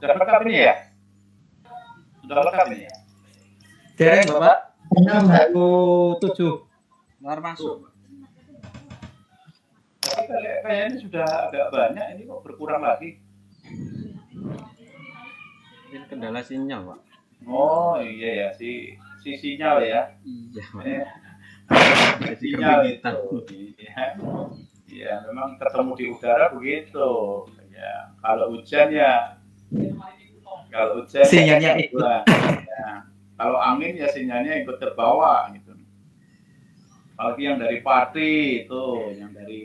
Sudah lengkap ini ya? Sudah lengkap ini ya? Dereng Bapak. 7 Luar masuk. Tapi kayaknya sudah agak banyak, ini kok berkurang lagi? Ini kendala sinyal, Pak. Oh iya ya, si sinyal ya. Iya, Pak. Sinyal itu. Iya, memang ketemu di udara begitu. Ya, kalau hujan sinyalnya ikut. Ya, kalau angin ya sinyalnya ikut terbawa gitu. Apalagi yang dari Pati itu, dari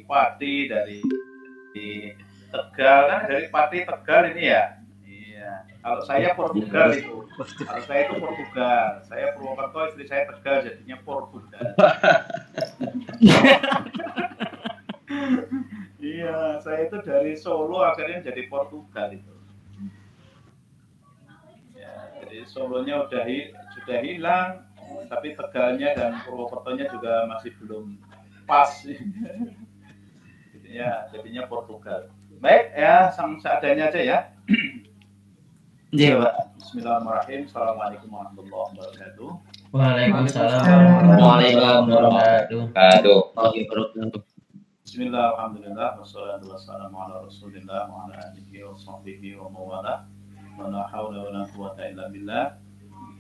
Tegal kan, dari Pati Tegal ini ya. Iya. Kalau saya Portugal itu. Kalau saya itu Portugal. Saya Purwokerto, istri saya Tegal, jadinya Portugal. Iya, saya itu dari Solo akhirnya jadi Portugal itu. Ya, jadi Solonya sudah hilang, tapi Tegalnya dan Purwokertonya juga masih belum pas. Ya, jadinya Portugal. Baik ya, seadanya aja ya. Iya, Pak. Bismillahirrahmanirrahim. Assalamualaikum warahmatullahi wabarakatuh. Waalaikumsalam warahmatullahi wabarakatuh. Bismillah, alhamdulillah, wassalatu wassalamu ala rasulillah wa ala alihi wa sahbihi wa mawala. Wa la hawla wa la quwwata illa billah.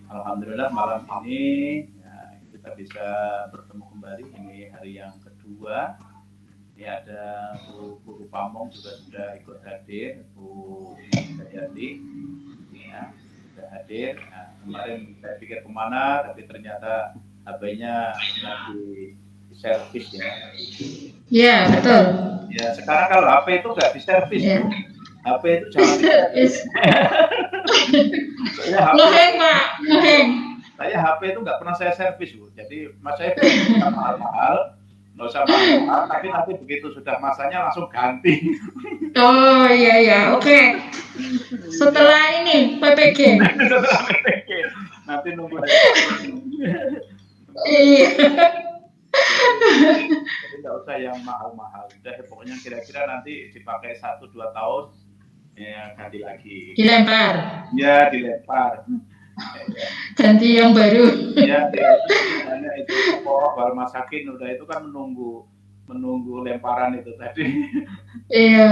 Alhamdulillah malam ini ya, kita bisa bertemu kembali. Ini hari yang kedua. Ini ada Bu Pamong juga sudah ikut hadir, Bu Dayati ya, sudah hadir. Nah, kemarin saya pikir kemana, tapi ternyata HP-nya lagi servis ya. Iya, betul. Ya, sekarang kalau HP itu nggak diservis, ya. HP itu jangan diservis. Ngeheng, Pak. Ngeheng. Saya HP itu nggak pernah saya servis, Bu. Jadi mas saya mahal-mahal, nggak usah mahal, tapi nanti begitu sudah masanya langsung ganti. Oh iya, oke. Setelah ini PPG. Setelah PPG, nanti nunggu. Iya. Jadi nggak usah yang mahal-mahal. Udah pokoknya kira-kira nanti dipakai 1-2 tahun, ya ganti lagi. Dilempar. Ya dilempar. Ganti yang baru. Ya, itu pokok baru masakin udah itu kan menunggu lemparan itu tadi. Iya.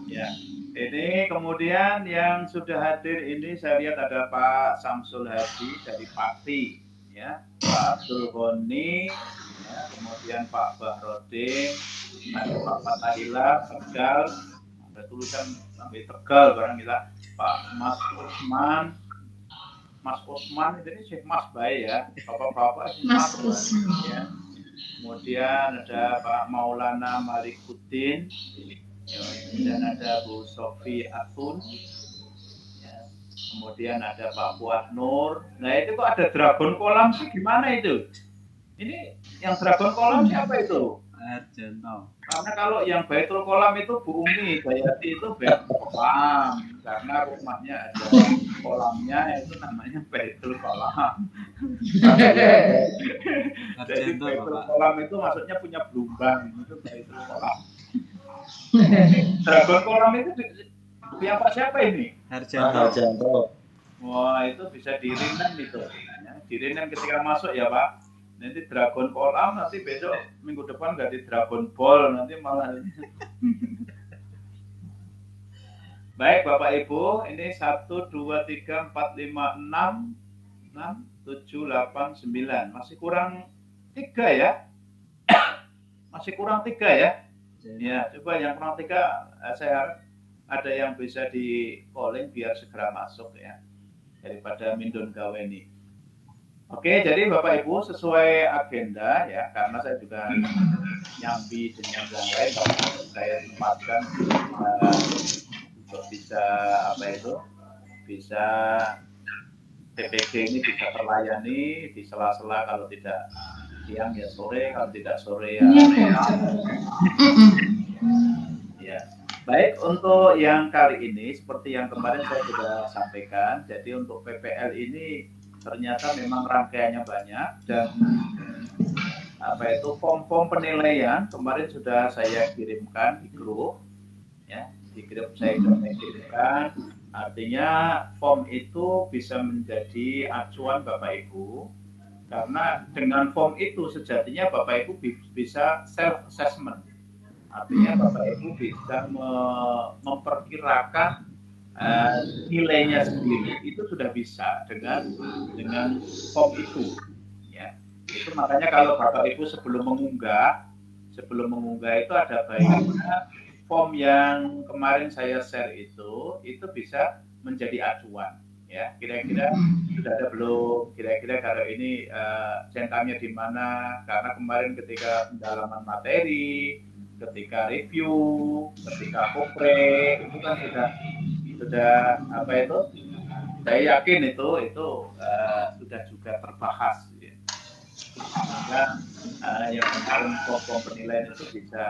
Ya, ini kemudian yang sudah hadir ini saya lihat ada Pak Samsul Hadi dari Pati, ya, Pak Abdul Goni, ya, kemudian Pak Bahrodin, ada Pak Fatahila, Tegal, ada tulisan sampai Tegal barang kita, Pak Mas Usman, ini sih Mas Bayi ya, bapak-bapak Mas Usman. Ya. Kemudian ada Pak Maulana Malikuddin, ya, dan ada Bu Sofi Atun, ya. Kemudian ada Pak Fuad Nur. Nah itu kok ada Dragon Kolam sih, gimana itu? Ini yang Dragon Kolam siapa itu? Arjanto. Karena kalau yang Baitul Kolam itu Bu Umi Dayati itu Baitul Kolam, karena rumahnya ada kolamnya, itu namanya Baitul Kolam. Jadi Baitul Kolam itu maksudnya punya belumbang, itu Baitul Kolam. Dragon Kolam itu siapa ini? Arjanto. Wah itu bisa dirinem itu, ya, dirinem ketika masuk ya Pak. Nanti Dragon Kolam, nanti besok minggu depan ganti Dragon Ball, nanti malah. Baik Bapak Ibu, ini 1, 2, 3, 4, 5, 6, 7, 8, 9. Masih kurang 3 ya? Masih kurang 3 ya? Ya, coba yang kurang 3, saya harap ada yang bisa di calling biar segera masuk ya. Daripada Mindun Gaweni. Oke, jadi Bapak Ibu sesuai agenda ya, karena saya juga nyambi dengan yang lain, saya sempatkan untuk bisa bisa PPG ini bisa terlayani di sela-sela, kalau tidak siang ya sore, kalau tidak sore ya. Ya. Baik, untuk yang kali ini seperti yang kemarin saya sudah sampaikan, jadi untuk PPL ini ternyata memang rangkaiannya banyak dan form penilaian kemarin sudah saya kirimkan di grup ya, saya kirimkan Artinya form itu bisa menjadi acuan Bapak Ibu, karena dengan form itu sejatinya Bapak Ibu bisa self assessment. Artinya Bapak Ibu bisa memperkirakan nilainya sendiri, itu sudah bisa dengan form itu. Ya. Itu makanya kalau Bapak Ibu sebelum mengunggah itu ada baiknya form yang kemarin saya share itu bisa menjadi acuan. Ya, kira-kira sudah ada belum? Kira-kira kalau ini centangnya di mana? Karena kemarin ketika pendalaman materi, ketika review, ketika kopre, itu kan sudah apa itu? Saya yakin itu sudah juga terbahas. Ya. Sehingga yang kemarin form penilaian itu bisa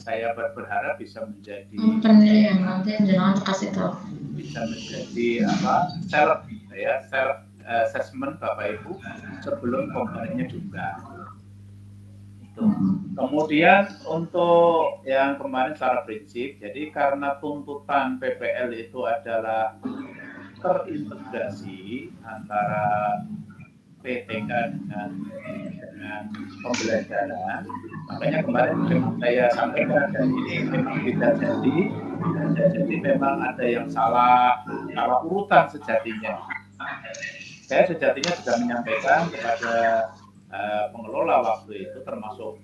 saya berharap bisa menjadi penilaian nanti jangan kasih tahu. Bisa menjadi self assessment Bapak Ibu sebelum komponennya juga. Itu. Kemudian untuk yang kemarin secara prinsip, jadi karena tuntutan PPL itu adalah terintegrasi antara PTK dengan pembelajaran, makanya kemarin saya sampaikan dan ini memang tidak jadi memang ada yang salah urutan sejatinya. Saya sejatinya sudah menyampaikan kepada pengelola waktu itu termasuk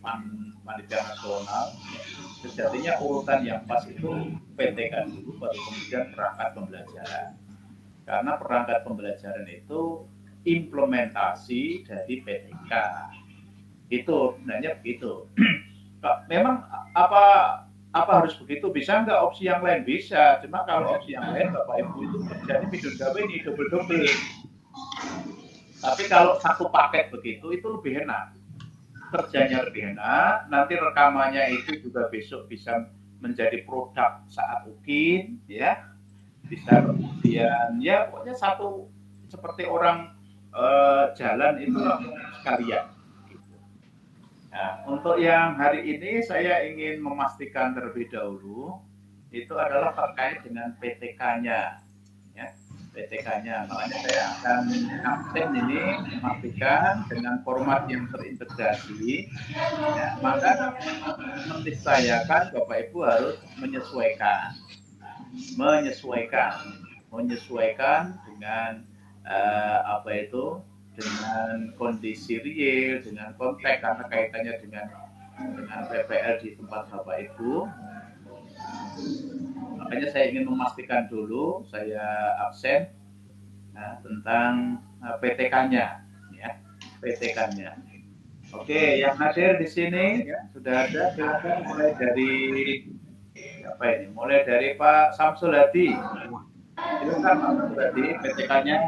panitia nasional, sejatinya urutan yang pas itu PTK dulu baru kemudian perangkat pembelajaran, karena perangkat pembelajaran itu implementasi dari PTK. Itu sebenarnya begitu. Memang apa harus begitu? Bisa nggak opsi yang lain? Bisa. Cuma kalau opsi yang lain Bapak Ibu itu kerjanya bidun gawe ini double. Tapi kalau satu paket begitu itu lebih enak. Kerjanya lebih enak. Nanti rekamannya itu juga besok bisa menjadi produk saat UKIN, ya. Bisa kemudian ya pokoknya satu seperti orang jalan itu sekalian. Nah, untuk yang hari ini saya ingin memastikan terlebih dahulu itu adalah terkait dengan PTK-nya, ya, PTK-nya. Makanya saya akan absen ini memastikan dengan format yang terintegrasi. Ya, maka menisayakan Bapak Ibu harus menyesuaikan dengan dengan kondisi real, dengan konteks karena kaitannya dengan PPL di tempat Bapak Ibu. Makanya saya ingin memastikan dulu, saya absen tentang PTK-nya, ya, PTK-nya. Oke, yang hadir di sini ya, sudah ada, silakan mulai dari apa ini? Mulai dari Pak Samsul Hadi. Silakan Pak Samsul Hadi, PTK-nya.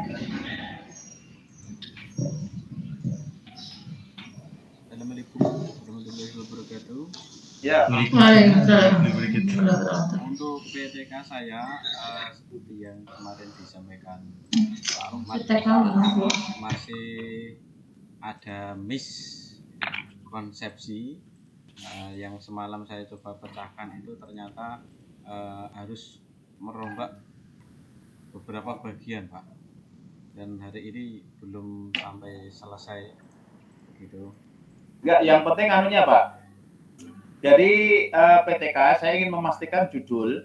Assalamualaikum warahmatullahi wabarakatuh. Ya. Untuk PTK saya seperti yang kemarin disampaikan Pak Ahmad, masih ada miskonsepsi yang semalam saya coba pecahkan itu ternyata harus merombak beberapa bagian, Pak, dan hari ini belum sampai selesai gitu. Enggak, yang penting anunya Pak. Jadi PTK saya ingin memastikan judul,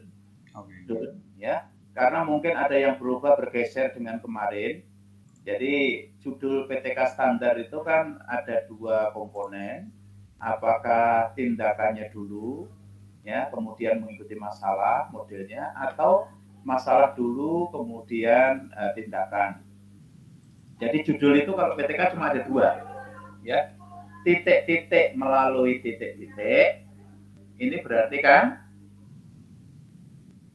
ya, karena mungkin ada yang berubah bergeser dengan kemarin. Jadi judul PTK standar itu kan ada dua komponen, apakah tindakannya dulu, ya, kemudian mengikuti masalah modelnya, atau masalah dulu kemudian tindakan. Jadi judul itu kalau PTK cuma ada dua, ya. Titik-titik melalui titik-titik, ini berarti kan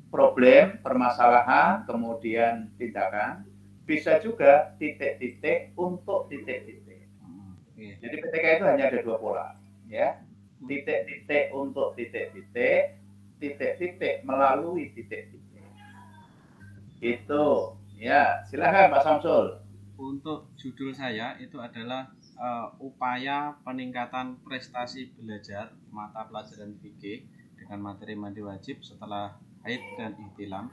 problem, permasalahan, kemudian tindakan. Bisa juga titik-titik untuk titik-titik. Jadi PTK itu hanya ada dua pola, ya. Titik-titik untuk titik-titik, titik-titik melalui titik-titik. Itu, ya. Silakan Pak Samsul. Untuk judul saya itu adalah upaya peningkatan prestasi belajar mata pelajaran fikih dengan materi mandi wajib setelah haid dan ihtilam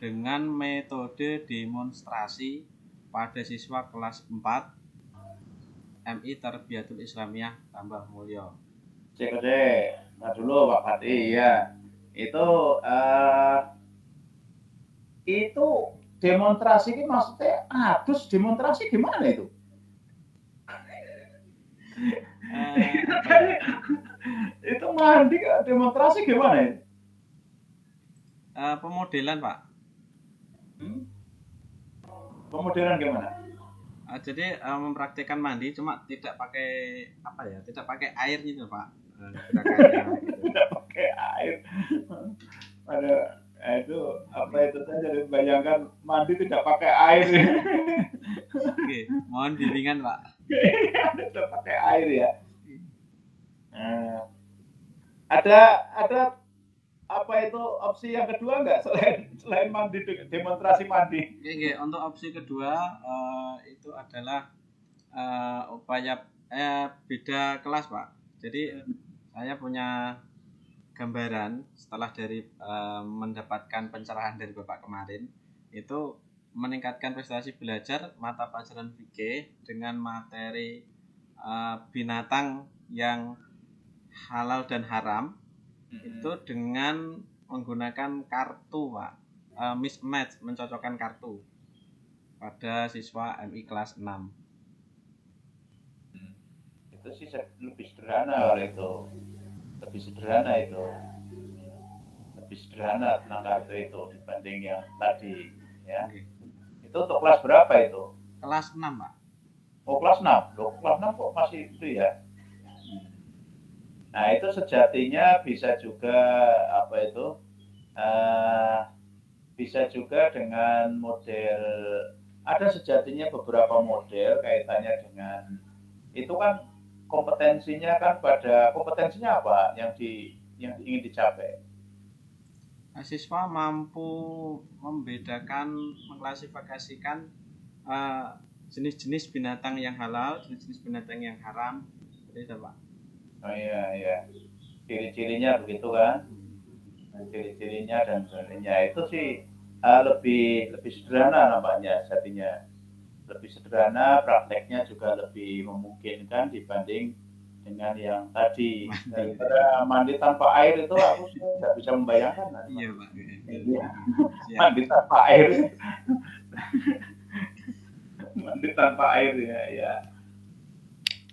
dengan metode demonstrasi pada siswa kelas 4 MI Tarbiyatul Islamiyah Tambah Mulyo. Cek, nah dulu Pak Fatih ya. Itu demonstrasi ini maksudnya adus demonstrasi gimana itu? Apa ya? Itu mandi demonstrasi gimana itu? Pemodelan Pak. Pemodelan gimana? Jadi mempraktikkan mandi cuma tidak pakai apa ya? Tidak pakai air gitu Pak. Gerakannya gitu. Tidak pakai air. Ada itu apa itu saya jadi bayangkan mandi tidak pakai air. Oke, mohon bimbingan Pak. Tidak pakai air ya. Ada apa itu opsi yang kedua nggak selain mandi demonstrasi mandi? Oke, untuk opsi kedua itu adalah upaya beda kelas Pak. Jadi saya punya gambaran setelah dari mendapatkan pencerahan dari Bapak kemarin itu meningkatkan prestasi belajar mata pelajaran fikih dengan materi binatang yang halal dan haram itu dengan menggunakan kartu Pak, mismatch, mencocokkan kartu pada siswa MI kelas 6. Itu sih lebih sederhana kalau itu. Lebih sederhana tentang kartu itu dibanding yang tadi ya. Oke. Itu untuk kelas berapa itu? Kelas 6 Pak. Oh kelas 6. Loh, kelas 6 kok masih itu ya? Nah itu sejatinya bisa juga bisa juga dengan model, ada sejatinya beberapa model kaitannya dengan itu kan kompetensinya apa yang ingin dicapai? Siswa mampu membedakan, mengklasifikasikan jenis-jenis binatang yang halal, jenis-jenis binatang yang haram, seperti itu Pak. Oh iya. Ciri-cirinya begitu kan? Ciri-cirinya dan sebagainya itu sih lebih sederhana nampaknya jadinya. Lebih sederhana, prakteknya juga lebih memungkinkan dibanding dengan yang tadi. Daripada mandi tanpa air itu aku tidak bisa membayangkan. Iya Pak. Mandi tanpa air. Mandi tanpa air ya.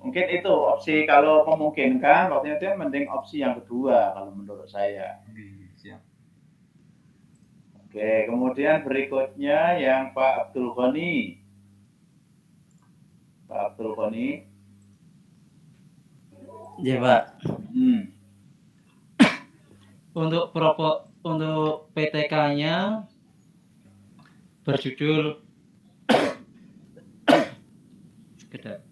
Mungkin itu opsi kalau memungkinkan, waktunya itu mending opsi yang kedua kalau menurut saya. Siap. Oke, kemudian berikutnya yang Pak Abdul Ghani. Pak Abdul Ghani. Ya Pak. Untuk PTK-nya berjudul sekedar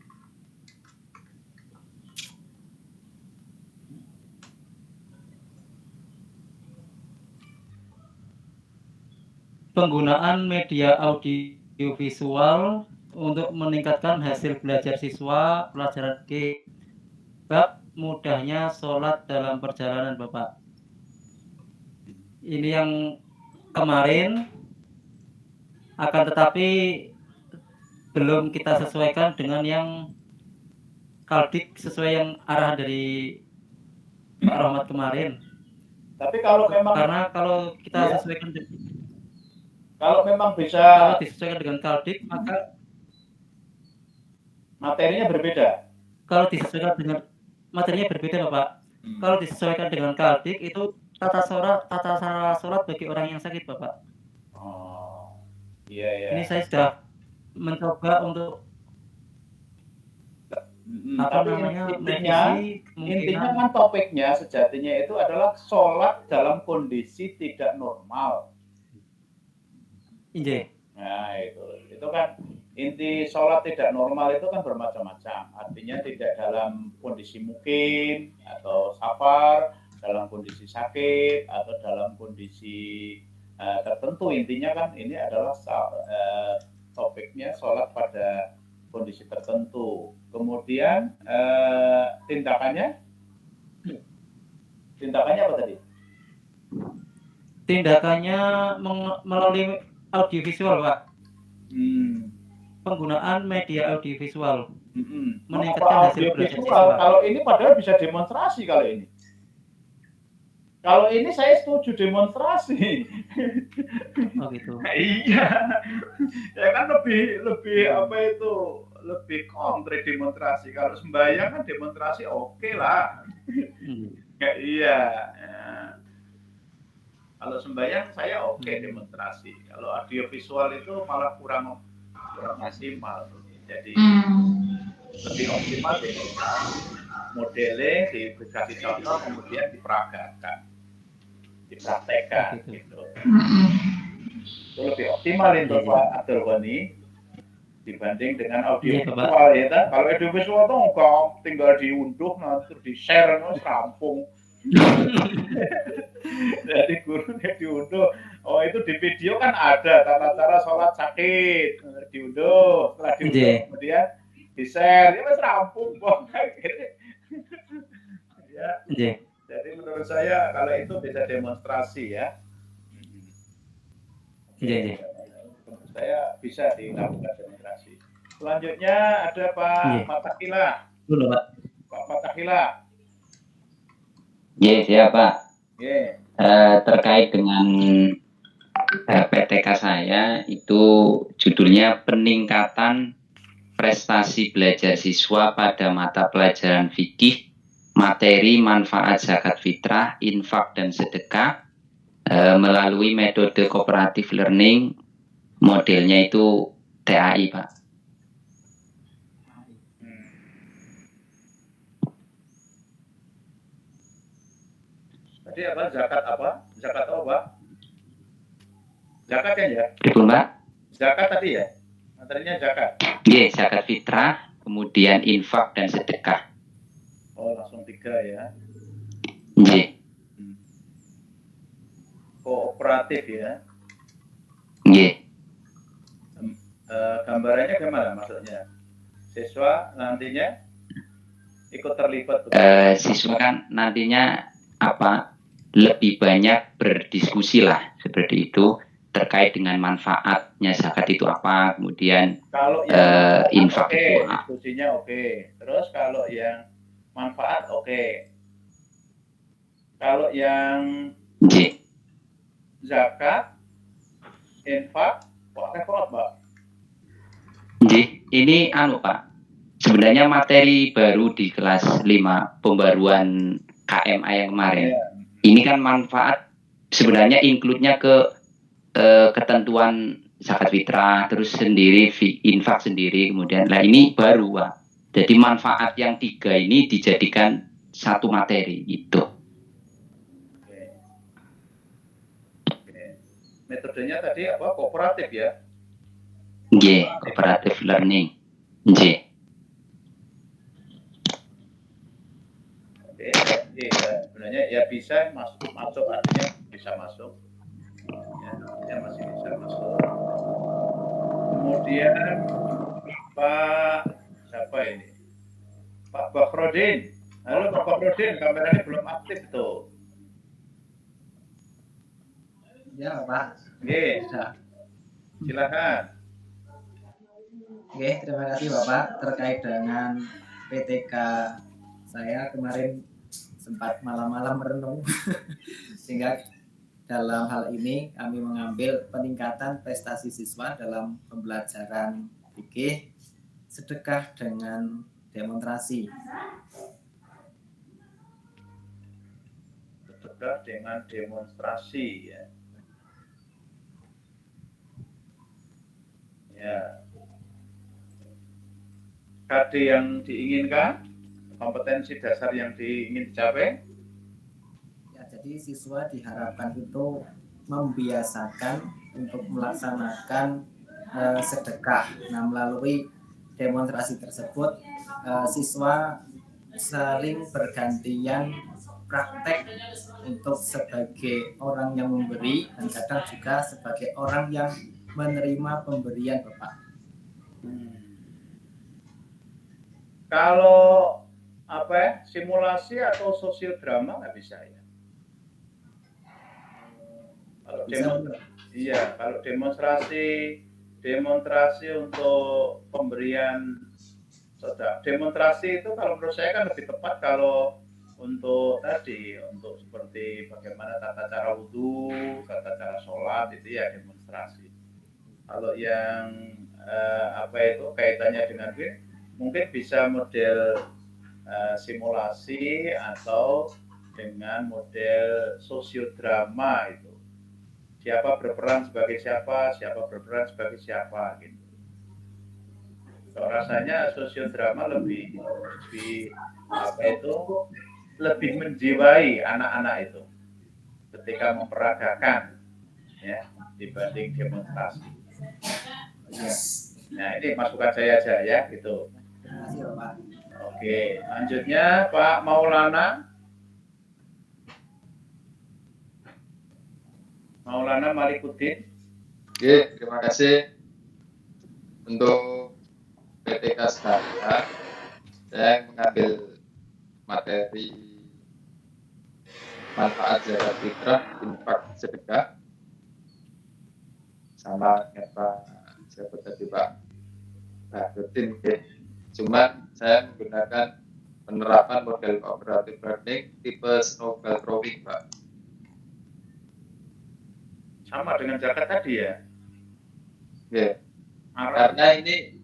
penggunaan media audiovisual untuk meningkatkan hasil belajar siswa pelajaran G. Bab mudahnya sholat dalam perjalanan Bapak. Ini yang kemarin, akan tetapi belum kita sesuaikan dengan yang Kaldik sesuai yang arahan dari Pak Rahmat kemarin. Tapi kalau memang karena kalau kita sesuaikan kalau memang bisa kalau disesuaikan dengan Kaldik maka materinya berbeda. Kalau disesuaikan dengan materinya berbeda Bapak. Kalau disesuaikan dengan Kaldik itu tata cara sholat bagi orang yang sakit Bapak. Oh, iya. Ini saya sudah mencoba untuk intinya kan topiknya sejatinya itu adalah sholat dalam kondisi tidak normal. Iya. Nah itu kan inti sholat tidak normal itu kan bermacam-macam. Artinya tidak dalam kondisi mukim atau safar, dalam kondisi sakit atau dalam kondisi tertentu. Intinya kan ini adalah topiknya sholat pada kondisi tertentu. Kemudian tindakannya apa tadi? tindakannya melalui audiovisual, Pak. Penggunaan media audiovisual meningkatkan hasil belajar siswa. Kalau ini padahal bisa demonstrasi kalau ini. Kalau ini saya setuju demonstrasi. Oh gitu. Iya. Ya kan lebih apa itu? Lebih konkret demonstrasi. Kalau sembahyang kan demonstrasi oke lah. Ya, iya. Ya. Kalau sembahyang saya oke demonstrasi. Kalau audiovisual itu malah kurang maksimal. Jadi lebih optimal demonstrasi. Modelnya dikasih contoh kemudian diperagakan, dipraktekkan gitu. Itu lebih optimal itu Pak Abdul Ghani dibanding dengan audiovisual ya kan. Kalau audiovisual tuh enggak tinggal diunduh nanti di share terus rampung. Jadi gurunya diunduh. Oh itu di video kan ada tata cara sholat sakit diunduh, setelah diunduh kemudian di share ya mas rampung kok. Ya. Jadi menurut saya kalau itu bisa demonstrasi ya. Menurut saya bisa dilakukan demonstrasi. Selanjutnya ada Pak Fatahila. Pak Fatahila. Siapa? Terkait dengan PTK saya itu judulnya peningkatan prestasi belajar siswa pada mata pelajaran fikih, materi manfaat zakat fitrah, infak dan sedekah melalui metode cooperative learning, modelnya itu TAI, Pak. Tadi apa? Zakat apa? Zakat apa? Zakat kan ya? Betul, Mbak? Zakat tadi ya? Materinya zakat. Iya, zakat fitrah, kemudian infak dan sedekah. Oh, langsung 3 ya. Iya. Kooperatif ya. Iya. Gambarannya gimana maksudnya? Siswa nantinya ikut terlibat. Siswa kan nantinya lebih banyak berdiskusi lah seperti itu terkait dengan manfaatnya zakat itu apa, kemudian kalau yang infak itu diskusinya terus kalau yang manfaat kalau yang zakat infak repot Pak. Ini Pak, sebenarnya materi baru di kelas 5 pembaruan KMA yang kemarin. Ini kan manfaat sebenarnya include-nya ke ketentuan zakat fitrah, terus sendiri infak sendiri, kemudian ini baru Pak. Jadi manfaat yang 3 ini dijadikan satu materi itu. Metodenya tadi apa? Kooperatif ya? Cooperative learning. Sebenarnya ya bisa masuk artinya bisa masuk. Ya masih bisa masuk. Kemudian Pak siapa ini? Pak Bakrodin. Halo Pak Bakrodin, kameranya belum aktif tuh. Ya Pak. Silakan. Terima kasih Bapak terkait dengan PTK saya kemarin sempat malam-malam merenung sehingga dalam hal ini kami mengambil peningkatan prestasi siswa dalam pembelajaran fikih, sedekah dengan demonstrasi. Sedekah dengan demonstrasi ya. KD yang diinginkan, kompetensi dasar yang ingin dicapai. Ya, jadi siswa diharapkan itu membiasakan untuk melaksanakan sedekah. Nah, melalui demonstrasi tersebut, siswa saling bergantian praktek untuk sebagai orang yang memberi dan kadang juga sebagai orang yang menerima pemberian Bapak. Kalau simulasi atau sosial drama nggak bisa ya? Kalau Bisa, demo, Bu? iya, kalau demonstrasi untuk pemberian demonstrasi itu kalau menurut saya kan lebih tepat kalau untuk tadi, untuk seperti bagaimana tata cara wudhu, tata cara sholat itu ya demonstrasi. Kalau yang apa itu kaitannya dengan game, mungkin bisa model simulasi atau dengan model sosiodrama itu. Siapa berperan sebagai siapa, siapa berperan sebagai siapa gitu. So, rasanya sosiodrama lebih apa itu lebih menjiwai anak-anak itu ketika memperagakan ya dibanding demonstrasi. Nah ini masukan saya aja ya gitu. Terima kasih Bapak. Oke, lanjutnya Pak Maulana. Maulana Malikuddin. Oke, terima kasih untuk PTK sekarang. Saya mengambil materi manfaat zakat fitrah, infak sedekah, sama dengan Pak siapa tadi Pak Rutin. Cuma saya menggunakan penerapan model cooperative learning tipe snowball drawing Pak. Sama dengan zakat tadi ya. Ya. Karena ini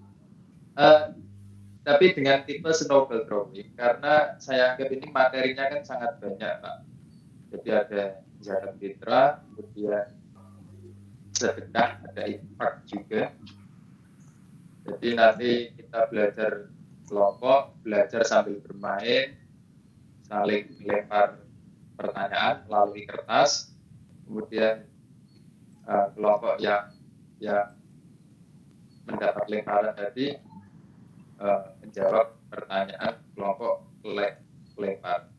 tapi dengan tipe snowball drawing karena saya anggap ini materinya kan sangat banyak Pak. Jadi ada zakat fitrah, kemudian sedekah, ada infak juga. Jadi nanti kita belajar kelompok, belajar sambil bermain, saling melempar pertanyaan melalui kertas, kemudian kelompok yang mendapat lemparan tadi menjawab pertanyaan kelompok lempar.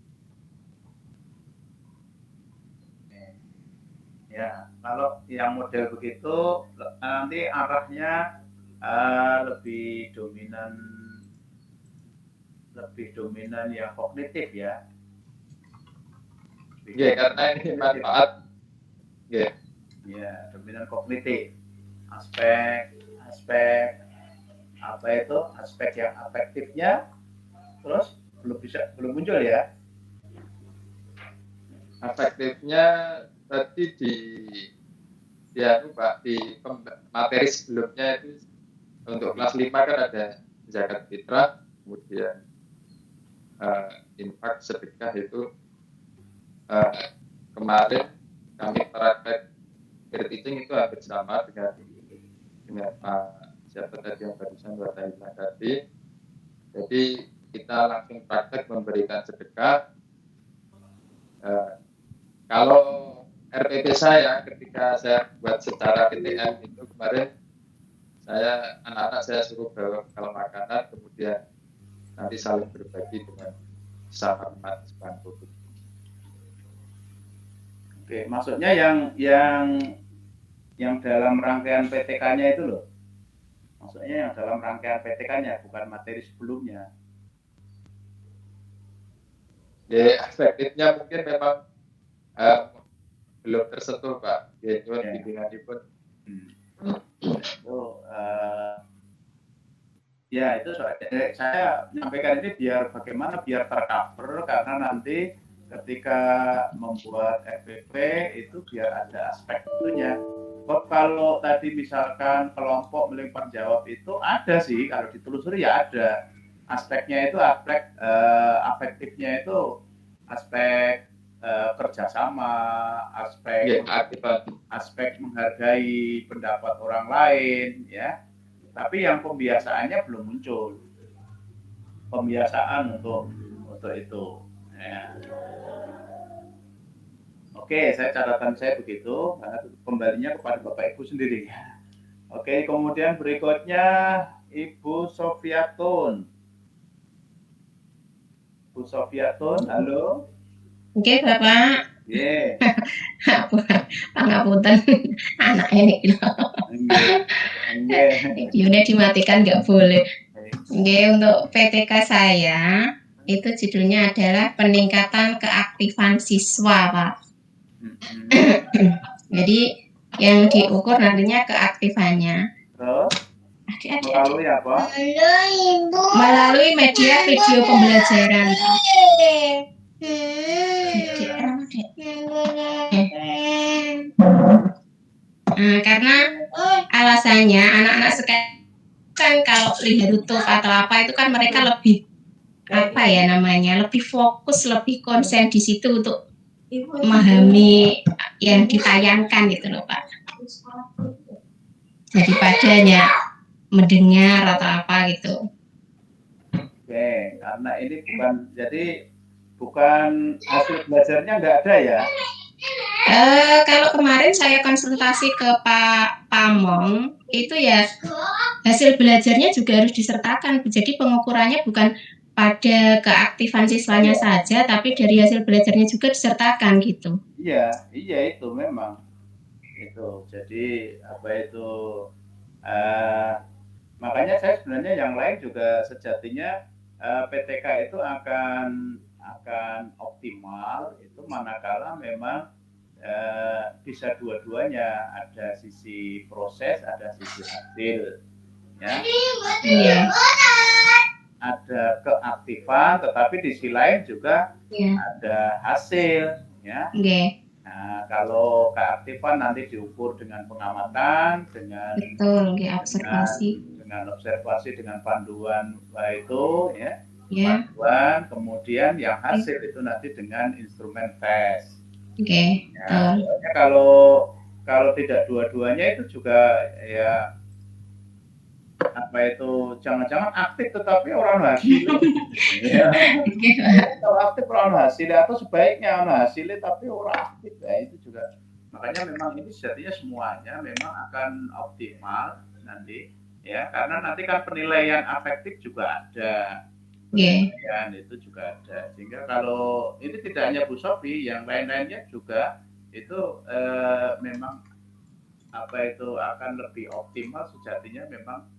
Ya, kalau yang model begitu nanti arahnya lebih dominan yang kognitif ya. Ya, karena ini manfaat. Ya. Ya, dominan kognitif. Aspek apa itu? Aspek yang afektifnya terus belum muncul ya. Afektifnya tadi di Pak di materi sebelumnya itu untuk kelas 5 kan ada zakat fitrah, kemudian infak sedekah itu kemarin kami praktek peer teaching itu hampir sama dengan siapa tadi yang barusan Watahilman tadi. Jadi kita langsung praktek memberikan sedekah. Kalau RPP saya ketika saya buat secara PTM itu kemarin anak-anak saya suruh bawa bekal makanan, kemudian nanti saling berbagi dengan sesama teman sebangku. Oke, maksudnya yang dalam rangkaian PTK-nya itu loh. Maksudnya yang dalam rangkaian PTK-nya bukan materi sebelumnya. Ya, efektifnya mungkin memang belum tersentuh Pak. Ya, cuma bimbingannya pun. Ya itu saya menyampaikan ini biar tercover karena nanti ketika membuat FPP itu biar ada aspek itunya. Kalau tadi misalkan kelompok melempar jawab itu ada sih, kalau ditelusuri ya ada aspeknya itu aspek afektifnya itu aspek kerjasama, aspek menghargai pendapat orang lain ya. Tapi yang pembiasaannya belum muncul. Pembiasaan untuk itu. Ya. Oke, catatan saya begitu. Kembalinya kepada Bapak Ibu sendiri. Oke, kemudian berikutnya Ibu Sofiatun. Bu Sofiatun, halo. Oke, Bapak. Iya. Pangapunten anak ini. Videonya dimatikan nggak boleh. Oke, untuk PTK saya itu judulnya adalah peningkatan keaktifan siswa, Pak. Jadi yang diukur nantinya keaktifannya. Terus Adik-adik. melalui apa? Melalui media video pembelajaran. Karena alasannya anak-anak sekarang kan kalau lihat YouTube atau apa itu kan mereka lebih apa ya namanya, lebih fokus, lebih konsen di situ untuk memahami yang ditayangkan gitu loh Pak. Daripadanya mendengar atau apa gitu. Oke, karena ini bukan hasil belajarnya nggak ada ya? Kalau kemarin saya konsultasi ke Pak Pamong, itu ya hasil belajarnya juga harus disertakan. Jadi pengukurannya bukan pada keaktifan siswanya saja, tapi dari hasil belajarnya juga disertakan gitu. Iya itu memang itu. Jadi apa itu? Makanya saya sebenarnya yang lain juga sejatinya PTK itu akan optimal itu manakala memang bisa dua-duanya, ada sisi proses, ada sisi hasil, ya. Iya. Ada keaktifan, tetapi di sisi lain juga ada hasil, ya. Okay. Nah, kalau keaktifan nanti diukur dengan pengamatan, dengan observasi, dengan observasi, dengan panduan itu, ya. Panduan, kemudian yang hasil itu nanti dengan instrumen tes. Oke. Ya, kalau tidak dua-duanya itu juga ya apa itu jangan-jangan aktif tetapi orang hasil. Ya. Kalau aktif orang hasil atau sebaiknya orang hasilnya tapi orang aktif ya itu juga. Makanya memang ini sejatinya semuanya memang akan optimal nanti ya karena nanti kan penilaian afektif juga ada. Penilaian itu juga ada. Sehingga kalau ini tidak hanya Bu Sofi, yang lain-lainnya juga itu memang apa itu akan lebih optimal sejatinya memang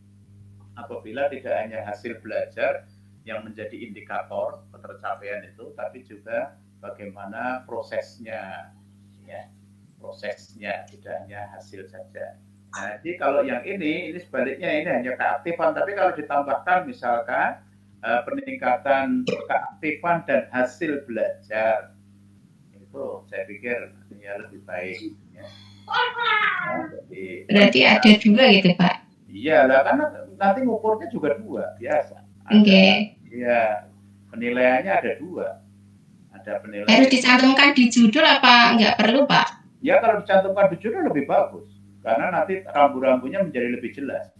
apabila tidak hanya hasil belajar yang menjadi indikator ketercapaian itu, tapi juga bagaimana prosesnya, ya prosesnya tidak hanya hasil saja. Nah, jadi kalau yang ini sebaliknya ini hanya keaktifan, tapi kalau ditambahkan misalkan peningkatan keaktifan dan hasil belajar itu saya pikir ya lebih baik. Ya. Nah, berarti ada dua gitu Pak? Iya lah karena nanti ngukurnya juga dua biasa. Iya penilaiannya ada dua. Ada penilaian. Harus dicantumkan di judul apa nggak perlu Pak? Ya kalau dicantumkan di judul lebih bagus karena nanti rambu-rambunya menjadi lebih jelas.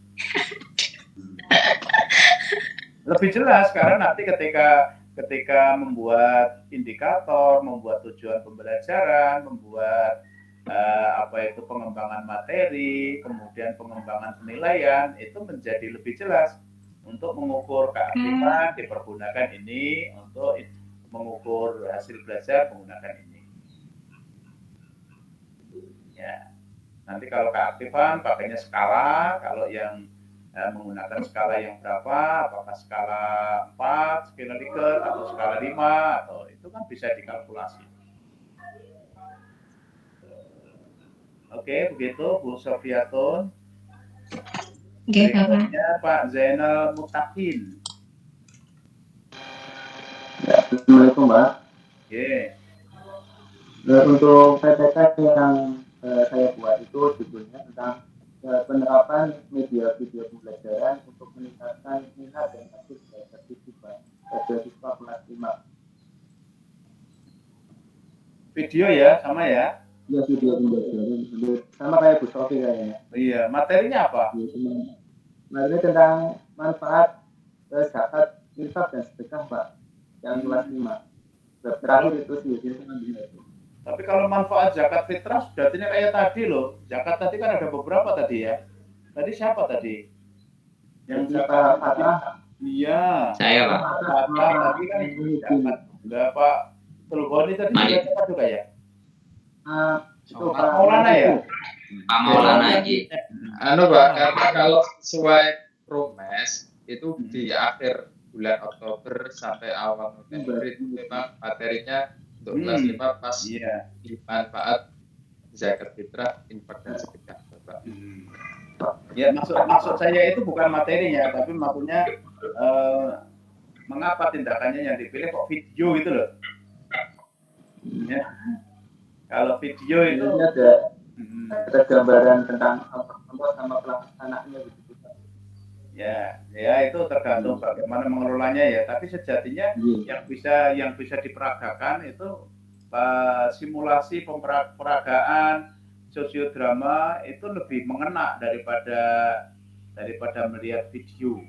Lebih jelas karena nanti ketika membuat indikator, membuat tujuan pembelajaran, membuat apa itu pengembangan materi, kemudian pengembangan penilaian itu menjadi lebih jelas untuk mengukur keaktifan dipergunakan ini, untuk mengukur hasil belajar menggunakan ini. Ya, nanti kalau keaktifan pakainya skala, kalau yang menggunakan skala yang berapa, apakah skala 4, skala Likert, atau skala 5, atau itu kan bisa dikalkulasi. Oke, begitu Bu Sofiatun. Berikutnya Pak Zainal Mutakin. Ya, Assalamualaikum Mbak. Oke. Untuk PPK yang saya buat itu judulnya tentang penerapan media video pembelajaran untuk meningkatkan minat dan hasil belajar siswa kelas 5. Video ya, sama ya? Ya, video pembelajaran sama kayak Bu Sofi kayaknya. Iya, materinya apa? Materinya tentang manfaat zakat, infak dan sedekah Pak, yang kelas 5. Terakhir itu sih, Tapi kalau manfaat zakat fitrah berarti kayak tadi loh. Zakat tadi kan ada beberapa tadi ya. Tadi siapa tadi? Yang zakat Fatah. Iya. Saya Pak. Fatah tadi kan zakat. Enggak Pak Tulgoni tadi zakat juga ya? Itu Pak Maulana ya? Pak Maulana lagi. Pak, karena kalau sesuai Promes itu di akhir bulan Oktober sampai awal November itu memang materinya untuk kelas 5 pas manfaat zakat fitrah, infak dan sedekah, Bapak. Ya, maksud saya itu bukan materinya, tapi maksudnya mengapa tindakannya yang dipilih kok video gitu loh. Ya. Kalau video itu Ini ada gambaran tentang apa sama pelaksanaannya begitu, Pak. Ya itu tergantung bagaimana mengelolanya ya. Tapi sejatinya yang bisa diperagakan itu simulasi peragaan sosiodrama itu lebih mengena daripada melihat video.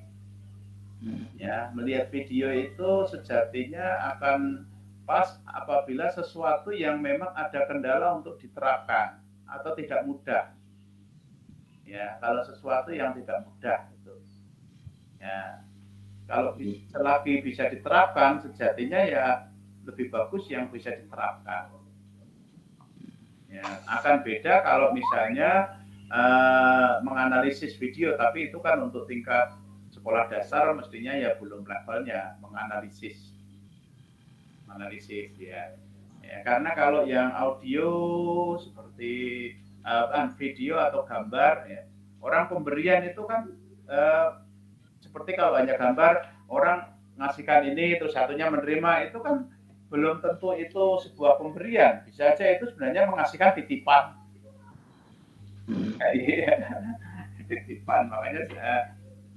Ya, melihat video itu sejatinya akan pas apabila sesuatu yang memang ada kendala untuk diterapkan atau tidak mudah. Ya, kalau sesuatu yang tidak mudah itu. Ya, kalau selagi bisa diterapkan sejatinya ya lebih bagus yang bisa diterapkan. Ya, akan beda kalau misalnya menganalisis video, tapi itu kan untuk tingkat sekolah dasar mestinya ya belum levelnya menganalisis ya. Karena kalau yang audio seperti video atau gambar ya, orang pemberian itu kan seperti kalau hanya gambar orang ngasihkan ini terus satunya menerima, itu kan belum tentu itu sebuah pemberian, bisa aja itu sebenarnya mengasihkan titipan. Titipan, makanya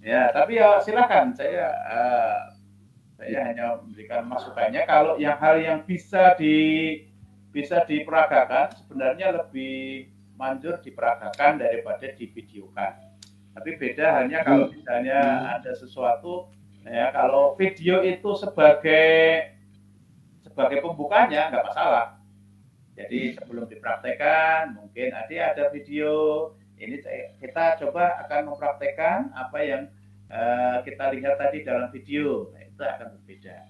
ya, tapi ya silakan, saya hanya memberikan masukannya kalau hal yang bisa diperagakan sebenarnya lebih manjur diperagakan daripada divideokan. Tapi beda hanya kalau misalnya ada sesuatu ya, kalau video itu sebagai pembukanya nggak masalah. Jadi sebelum dipraktekkan mungkin ada video ini kita coba akan mempraktekkan apa yang kita lihat tadi dalam video. Nah, itu akan berbeda.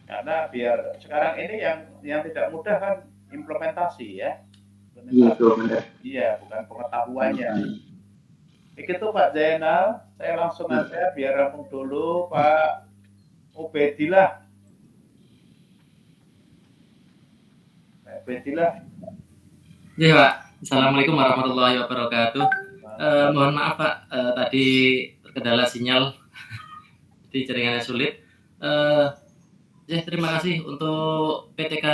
Karena biar sekarang ini yang tidak mudah kan implementasi ya. Iya, bukan pengetahuannya. Begitu Pak Zainal, saya langsung aja biar rampung dulu Pak Ubedillah. Ya Pak, Assalamualaikum warahmatullahi wabarakatuh. Mohon maaf Pak, tadi terkendala sinyal, jadi jaringannya sulit. Ya terima kasih untuk PTK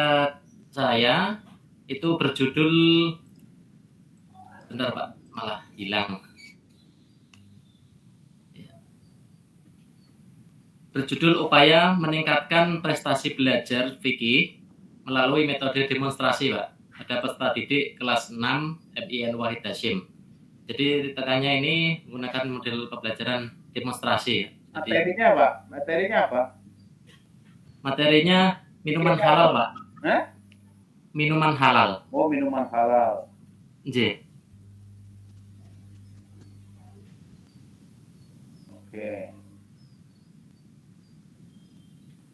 saya itu berjudul, bentar Pak, malah hilang. Berjudul Upaya Meningkatkan Prestasi Belajar Fikih melalui metode demonstrasi, Pak. Ada peserta didik kelas 6 MIN Wahid Hashim. Jadi tekannya ini menggunakan model pembelajaran demonstrasi. Materinya apa? Materinya minuman halal, Pak. Minuman halal. Oh, minuman halal. J. Oke.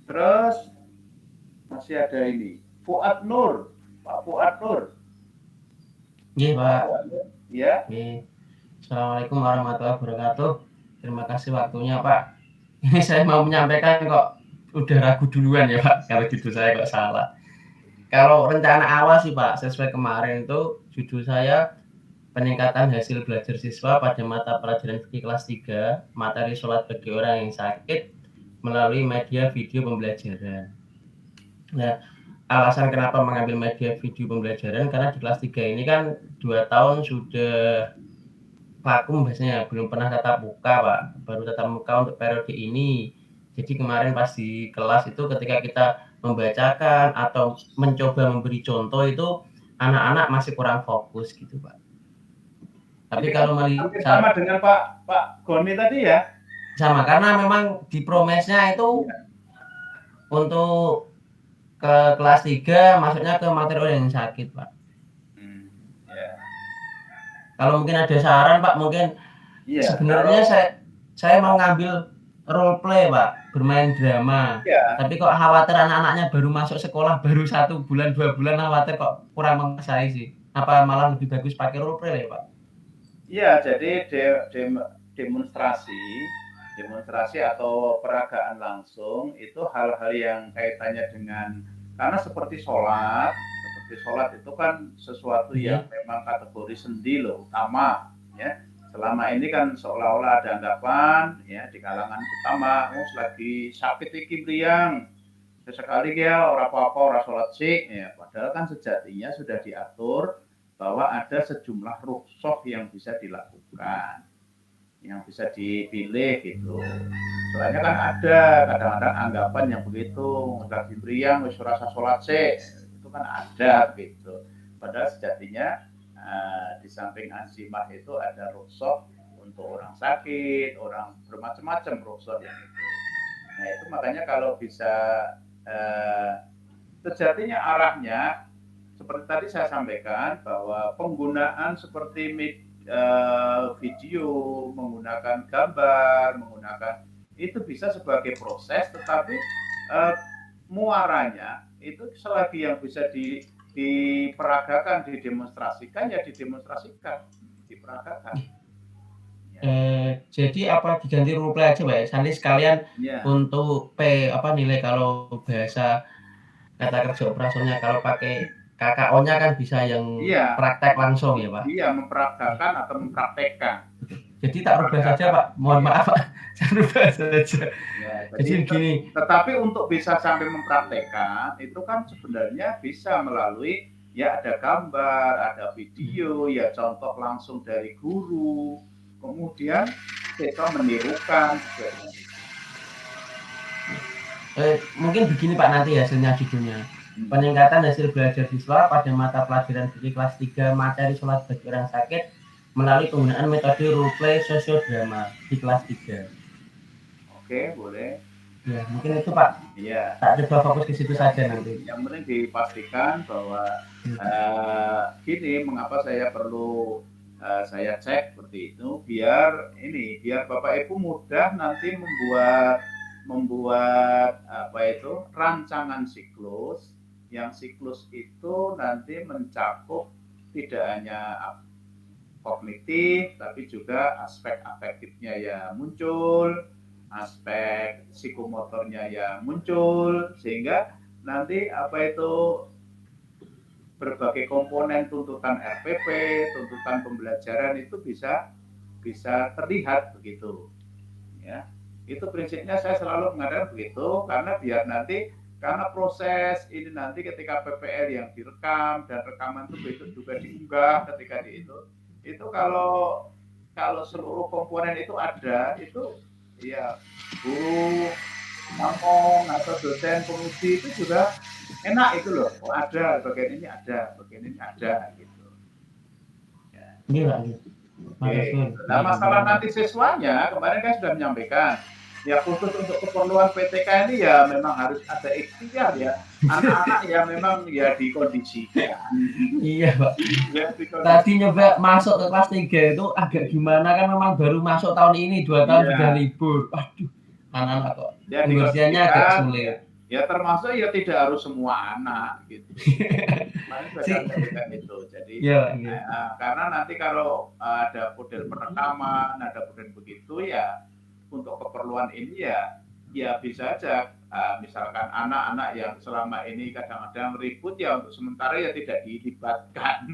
Terus masih ada ini, Fuad Nur, Pak Fuad Nur. Iya Pak. Ya. Assalamualaikum warahmatullahi wabarakatuh. Terima kasih waktunya Pak. Ini saya mau menyampaikan kok udah ragu duluan ya Pak, kalau judul saya kok salah. Kalau rencana awal sih Pak, sesuai kemarin itu judul saya peningkatan hasil belajar siswa pada mata pelajaran fikih kelas 3, materi sholat bagi orang yang sakit melalui media video pembelajaran. Nah, alasan kenapa mengambil media video pembelajaran karena di kelas 3 ini kan 2 tahun sudah vakum biasanya, belum pernah tatap muka Pak, baru tatap muka untuk periode ini. Jadi kemarin pas di kelas itu ketika kita membacakan atau mencoba memberi contoh itu anak-anak masih kurang fokus gitu Pak. Tapi kalau melihat sama dengan Pak Goni tadi ya? Sama, karena memang di promesnya itu untuk ke kelas 3 maksudnya ke materi orang yang sakit Pak. Kalau mungkin ada saran Pak, mungkin sebenarnya saya mau ngambil role play Pak, bermain drama. Tapi kok khawatir anak-anaknya baru masuk sekolah baru 1 bulan 2 bulan, khawatir kok kurang menguasai sih. Apa malah lebih bagus pakai role play ya Pak? Iya, jadi demonstrasi atau peragaan langsung itu hal-hal yang kaitannya dengan Karena seperti sholat itu kan sesuatu yang memang kategori sendi loh, utama ya. Selama ini kan seolah-olah ada anggapan ya di kalangan utama, lagi sakit iki mriyang, sesekali ya orang apa-apa orang sholat sih ya, padahal kan sejatinya sudah diatur bahwa ada sejumlah rukhsah yang bisa dilakukan, yang bisa dipilih gitu. Soalnya kan ada kadang-kadang anggapan yang begitu, lagi mriyang wis ora usah sholat sih, itu kan ada gitu. Padahal sejatinya di samping azimah itu ada rukhsah untuk orang sakit, orang bermacam-macam rukhsah yang itu. Nah itu makanya kalau bisa sejatinya arahnya seperti tadi saya sampaikan bahwa penggunaan seperti video, menggunakan gambar, menggunakan itu bisa sebagai proses, tetapi muaranya itu selagi yang bisa diperagakan, didemonstrasikan ya didemonstrasikan, diperagakan. Jadi apa diganti role play aja Pak ya? Nanti sekalian untuk nilai kalau bahasa kata kerja operasionalnya, kalau pakai KKO-nya kan bisa yang praktek langsung ya Pak? Iya, memperagakan atau mempraktekkan. Jadi tak rubah saja Pak, mohon maaf Pak, saya rubah saja. Ya, jadi begini. Tetapi untuk bisa sampai mempraktekkan itu kan sebenarnya bisa melalui ya ada gambar, ada video, ya contoh langsung dari guru, kemudian kita menirukan. Mungkin begini Pak nanti hasilnya judulnya. Peningkatan hasil belajar siswa pada mata pelajaran fikih kelas 3 materi sholat bagi orang sakit melalui penggunaan metode role play sosiodrama di kelas 3. Oke, boleh. Ya, mungkin itu Pak. Iya. Tak coba fokus ke situ saja nanti. Yang penting dipastikan bahwa gini, mengapa saya perlu saya cek seperti itu biar Bapak Ibu mudah nanti membuat rancangan siklus, yang siklus itu nanti mencakup tidak hanya kognitif tapi juga aspek afektifnya ya muncul, aspek psikomotornya ya muncul, sehingga nanti berbagai komponen tuntutan RPP, tuntutan pembelajaran itu bisa terlihat begitu ya. Itu prinsipnya saya selalu mengatakan begitu, karena biar nanti karena proses ini nanti ketika PPL yang direkam dan rekaman itu besok juga diunggah ketika itu kalau seluruh komponen itu ada, itu ya guru ngomong atau dosen penguji itu juga enak itu loh, ada bagian ini ada, bagian ini ada gitu. Ya. Iya. Nah masalah nanti siswanya kemarin kan sudah menyampaikan. Ya khusus untuk keperluan PTK ini ya memang harus ada ikhtiar ya. Anak-anak ya memang ya dikondisikan. Iya Pak. Ya, tadi nyoba masuk ke kelas 3 itu agak gimana, kan memang baru masuk tahun ini, 2 tahun sudah libur. Waduh, anak-anak kok pengurusiannya agak sulit. Ya termasuk ya tidak harus semua anak gitu. Kemarin saya sampaikan itu. Jadi karena nanti kalau ada model perekaman, ada model begitu ya, untuk keperluan ini ya bisa aja misalkan anak-anak yang selama ini kadang-kadang ribut ya untuk sementara ya tidak dilibatkan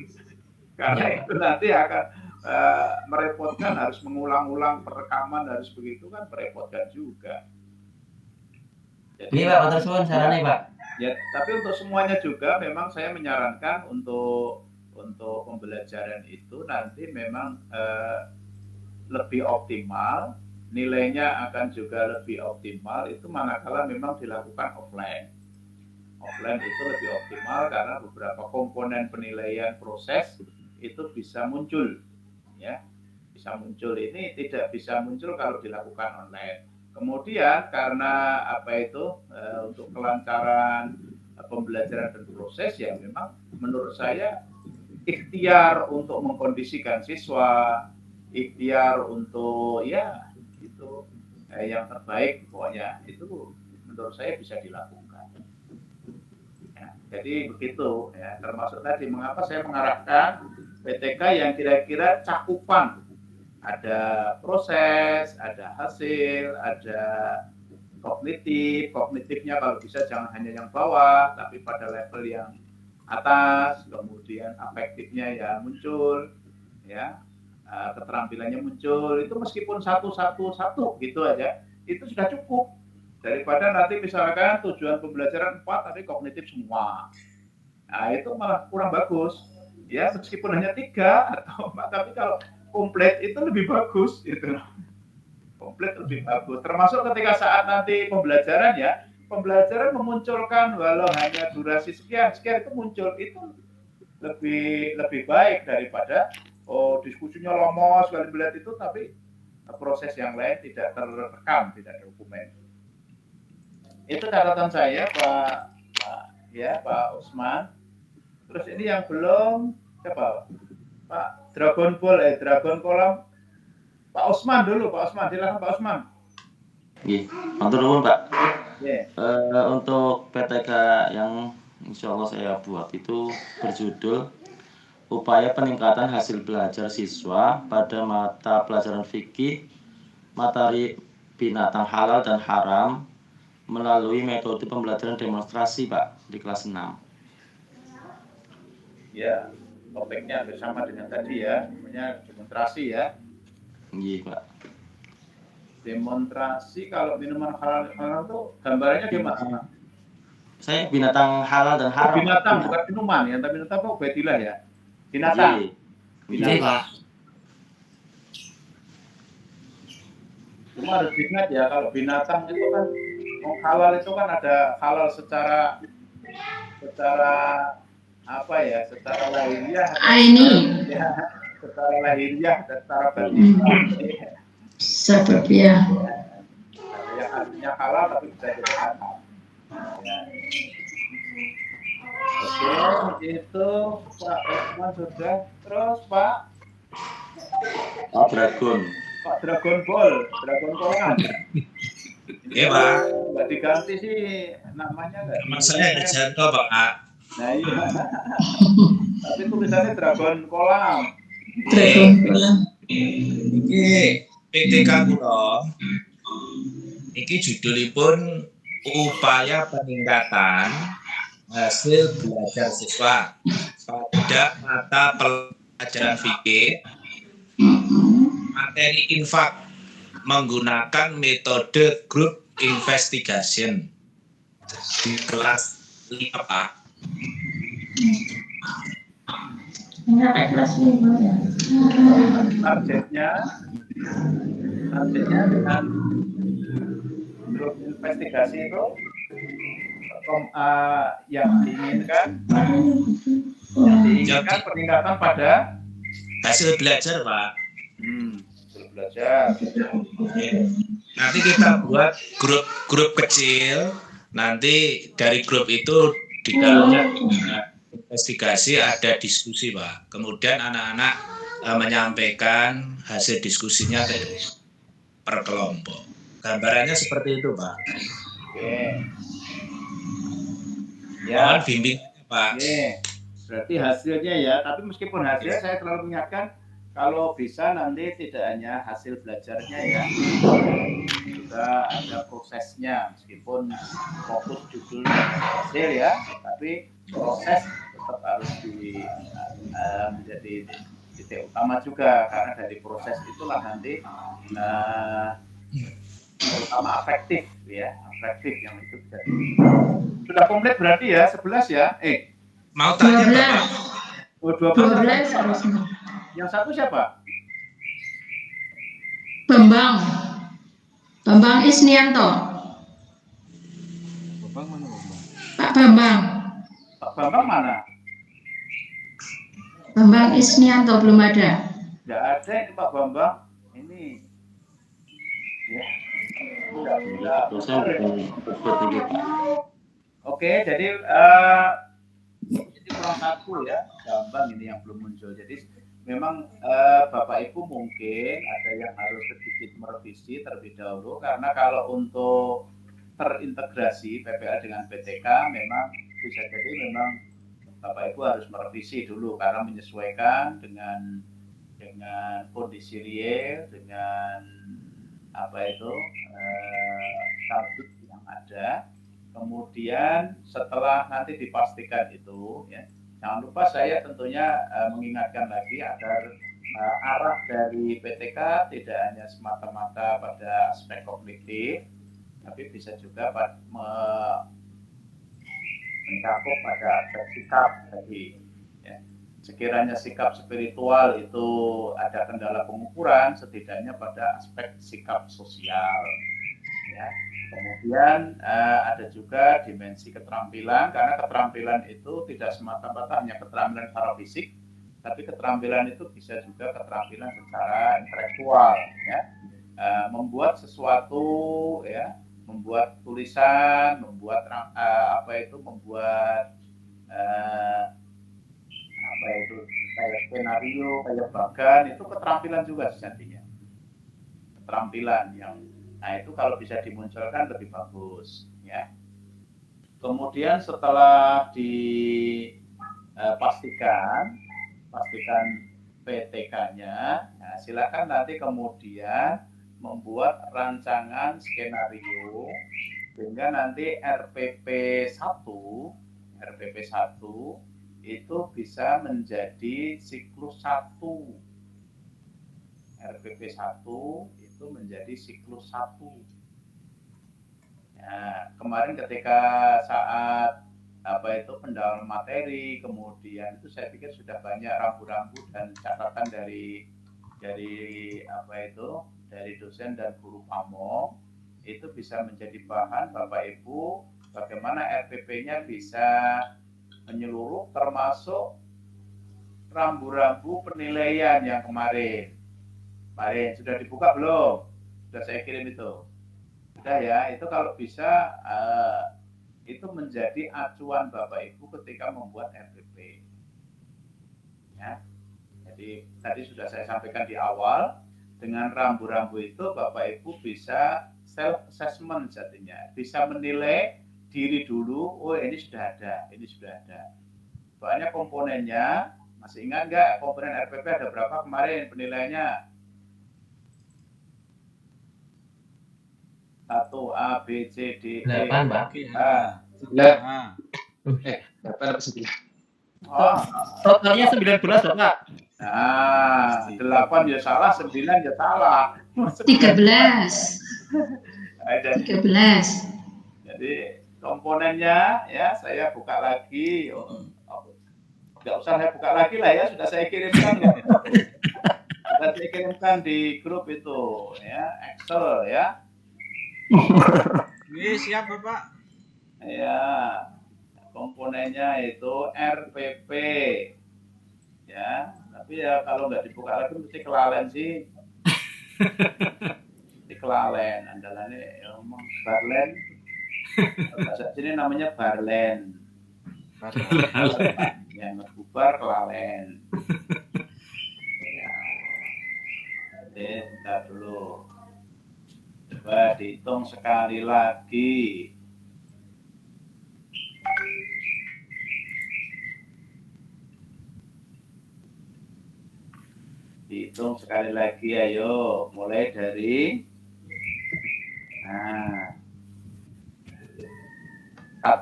karena itu nanti akan merepotkan, harus mengulang-ulang perekaman, harus begitu kan merepotkan juga. Jadi Pak, matur suwun sarane Pak. Ya, tapi untuk semuanya juga memang saya menyarankan untuk pembelajaran itu nanti memang lebih optimal, nilainya akan juga lebih optimal itu manakala memang dilakukan offline. Offline itu lebih optimal karena beberapa komponen penilaian proses itu bisa muncul, ya, bisa muncul. Ini tidak bisa muncul kalau dilakukan online. Kemudian karena untuk kelancaran pembelajaran dan proses ya memang menurut saya ikhtiar untuk mengkondisikan siswa, ikhtiar untuk yang terbaik pokoknya itu menurut saya bisa dilakukan. Ya, jadi begitu ya, termasuk tadi mengapa saya mengarahkan PTK yang kira-kira cakupan, ada proses, ada hasil, ada kognitifnya kalau bisa jangan hanya yang bawah, tapi pada level yang atas, kemudian afektifnya ya muncul, ya keterampilannya muncul, itu meskipun satu gitu aja, itu sudah cukup. Daripada nanti misalkan tujuan pembelajaran 4 tapi kognitif semua, nah itu malah kurang bagus. Ya meskipun hanya 3 atau 4, tapi kalau komplit itu lebih bagus, gitu. Komplit lebih bagus. Termasuk ketika saat nanti pembelajaran ya, pembelajaran memunculkan walau hanya durasi sekian itu muncul, itu lebih baik daripada diskusinya lama sekali melihat itu, tapi proses yang lain tidak terekam, tidak terdokumen. Itu catatan saya, Pak Usman. Terus ini yang belum siapa? Pak Dragon Kolam. Pak Usman dulu, Pak Usman, silakan Pak Usman. Nggih, matur nuwun Pak. Yeah. Untuk PTK yang insya Allah saya buat itu berjudul Upaya Peningkatan Hasil Belajar Siswa pada Mata Pelajaran Fikih, Materi Binatang Halal dan Haram melalui metode pembelajaran demonstrasi, Pak, di kelas 6. Ya, topiknya hampir sama dengan tadi ya, namanya demonstrasi ya. Iya, Pak. Demonstrasi kalau minuman halal itu gambarnya gimana? Saya binatang halal dan haram. Binatang, bukan minuman ya, tapi minuman apa? Ubedillah ya. Binatang. Binatang. Cuma harus diingat ya, kalau binatang itu kan halal itu kan ada halal secara apa ya, secara lahiriah. Ya, secara lahiriah dan secara batin. Sebabnya. Yang artinya halal tapi bisa jadi haram. Ya. Oke, itu Pak Osman sudah. Terus Pak Dragon. Pak Dragon Kolam. Iya Pak. Nggak diganti sih namanya nggak. Nama saya Herjanto Pak. Nah iya. Tapi tulisannya Dragon Kolam. Dragon Kolam. Iki PTK kula. Iki judulipun upaya peningkatan hasil belajar siswa pada mata pelajaran fikih materi infak menggunakan metode group investigation di kelas 5 Pak. Kelas 5 ya. Targetnya dengan grup investigasi itu yang diinginkan peningkatan pada hasil belajar Pak. Hasil belajar. Nanti kita buat grup kecil. Nanti dari grup itu di dalamnya investigasi, ada diskusi Pak. Kemudian anak-anak menyampaikan hasil diskusinya per kelompok. Gambarannya seperti itu Pak. Oke. Ya, bimbing Pak. Oke. Berarti hasilnya ya, tapi meskipun hasil saya selalu mengingatkan kalau bisa nanti tidak hanya hasil belajarnya ya, juga ada prosesnya, meskipun fokus judul hasil ya, tapi proses tetap harus menjadi titik utama juga, karena dari proses itulah nanti terutama afektif ya, afektif yang itu bisa. Sudah komplit berarti ya, 11 ya? Mau tanya 12 harusnya. Yang satu siapa? Bambang Isnianto. Bambang mana Bambang? Pak Bambang. Pak Bambang mana? Bambang Isnianto belum ada. Tidak ada ini Pak Bambang. Ini. Ya. Oke, jadi kurang satu ya, Bambang ini yang belum muncul. Jadi memang Bapak Ibu mungkin ada yang harus sedikit merevisi terlebih dahulu, karena kalau untuk terintegrasi PPA dengan PTK memang bisa jadi memang Bapak Ibu harus merevisi dulu karena menyesuaikan dengan kondisi real, dengan apa itu ada. Kemudian setelah nanti dipastikan itu, ya, jangan lupa saya tentunya mengingatkan lagi agar arah dari PTK tidak hanya semata-mata pada aspek kognitif, tapi bisa juga mencakup pada aspek sikap tadi. Ya. Sekiranya sikap spiritual itu ada kendala pengukuran, setidaknya pada aspek sikap sosial. Ya. Kemudian ada juga dimensi keterampilan, karena keterampilan itu tidak semata-mata hanya keterampilan secara fisik, tapi keterampilan itu bisa juga keterampilan secara intelektual, ya. Membuat sesuatu, ya, membuat tulisan, membuat kayak skenario, kayak bagan, itu keterampilan juga sejatinya. Keterampilan yang itu kalau bisa dimunculkan lebih bagus, ya. Kemudian setelah dipastikan PTK-nya, nah, silakan nanti kemudian membuat rancangan skenario sehingga nanti RPP 1 itu bisa menjadi siklus 1. RPP 1 itu menjadi siklus 1. Nah, kemarin ketika saat pendalaman materi, kemudian itu saya pikir sudah banyak rambu-rambu dan catatan dari dosen dan guru pamong, itu bisa menjadi bahan Bapak Ibu bagaimana RPP-nya bisa menyeluruh, termasuk rambu-rambu penilaian yang kemarin sudah dibuka belum? Sudah saya kirim itu. Sudah ya, itu kalau bisa itu menjadi acuan Bapak Ibu ketika membuat RPP. Ya. Jadi tadi sudah saya sampaikan di awal, dengan rambu-rambu itu Bapak Ibu bisa self assessment jadinya, bisa menilai diri dulu. Oh, ini sudah ada. Soalnya komponennya, masih ingat nggak komponen RPP ada berapa kemarin penilaiannya? 1A, B, C, D, E. 8, Pak. 8 atau 9? Oh, totalnya 19, Pak. Nah, 8 ya salah, 9 ya salah. 13. Jadi komponennya ya saya buka lagi. Nggak usah saya buka lagi lah ya, sudah saya kirimkan. Sudah saya kirimkan di grup itu ya, Excel ya. Siap Bapak. Ya, komponennya itu RPP. Ya, tapi ya kalau nggak dibuka lagi mesti kelalen sih. Mesti kelalen, andalannya ya ngomong Barlen. Bahasa sini namanya Barlen. Yang ngebubar kelalen. Ya. Jadi bentar dulu. Coba dihitung sekali lagi. Dihitung sekali lagi, ayo. Mulai dari 1.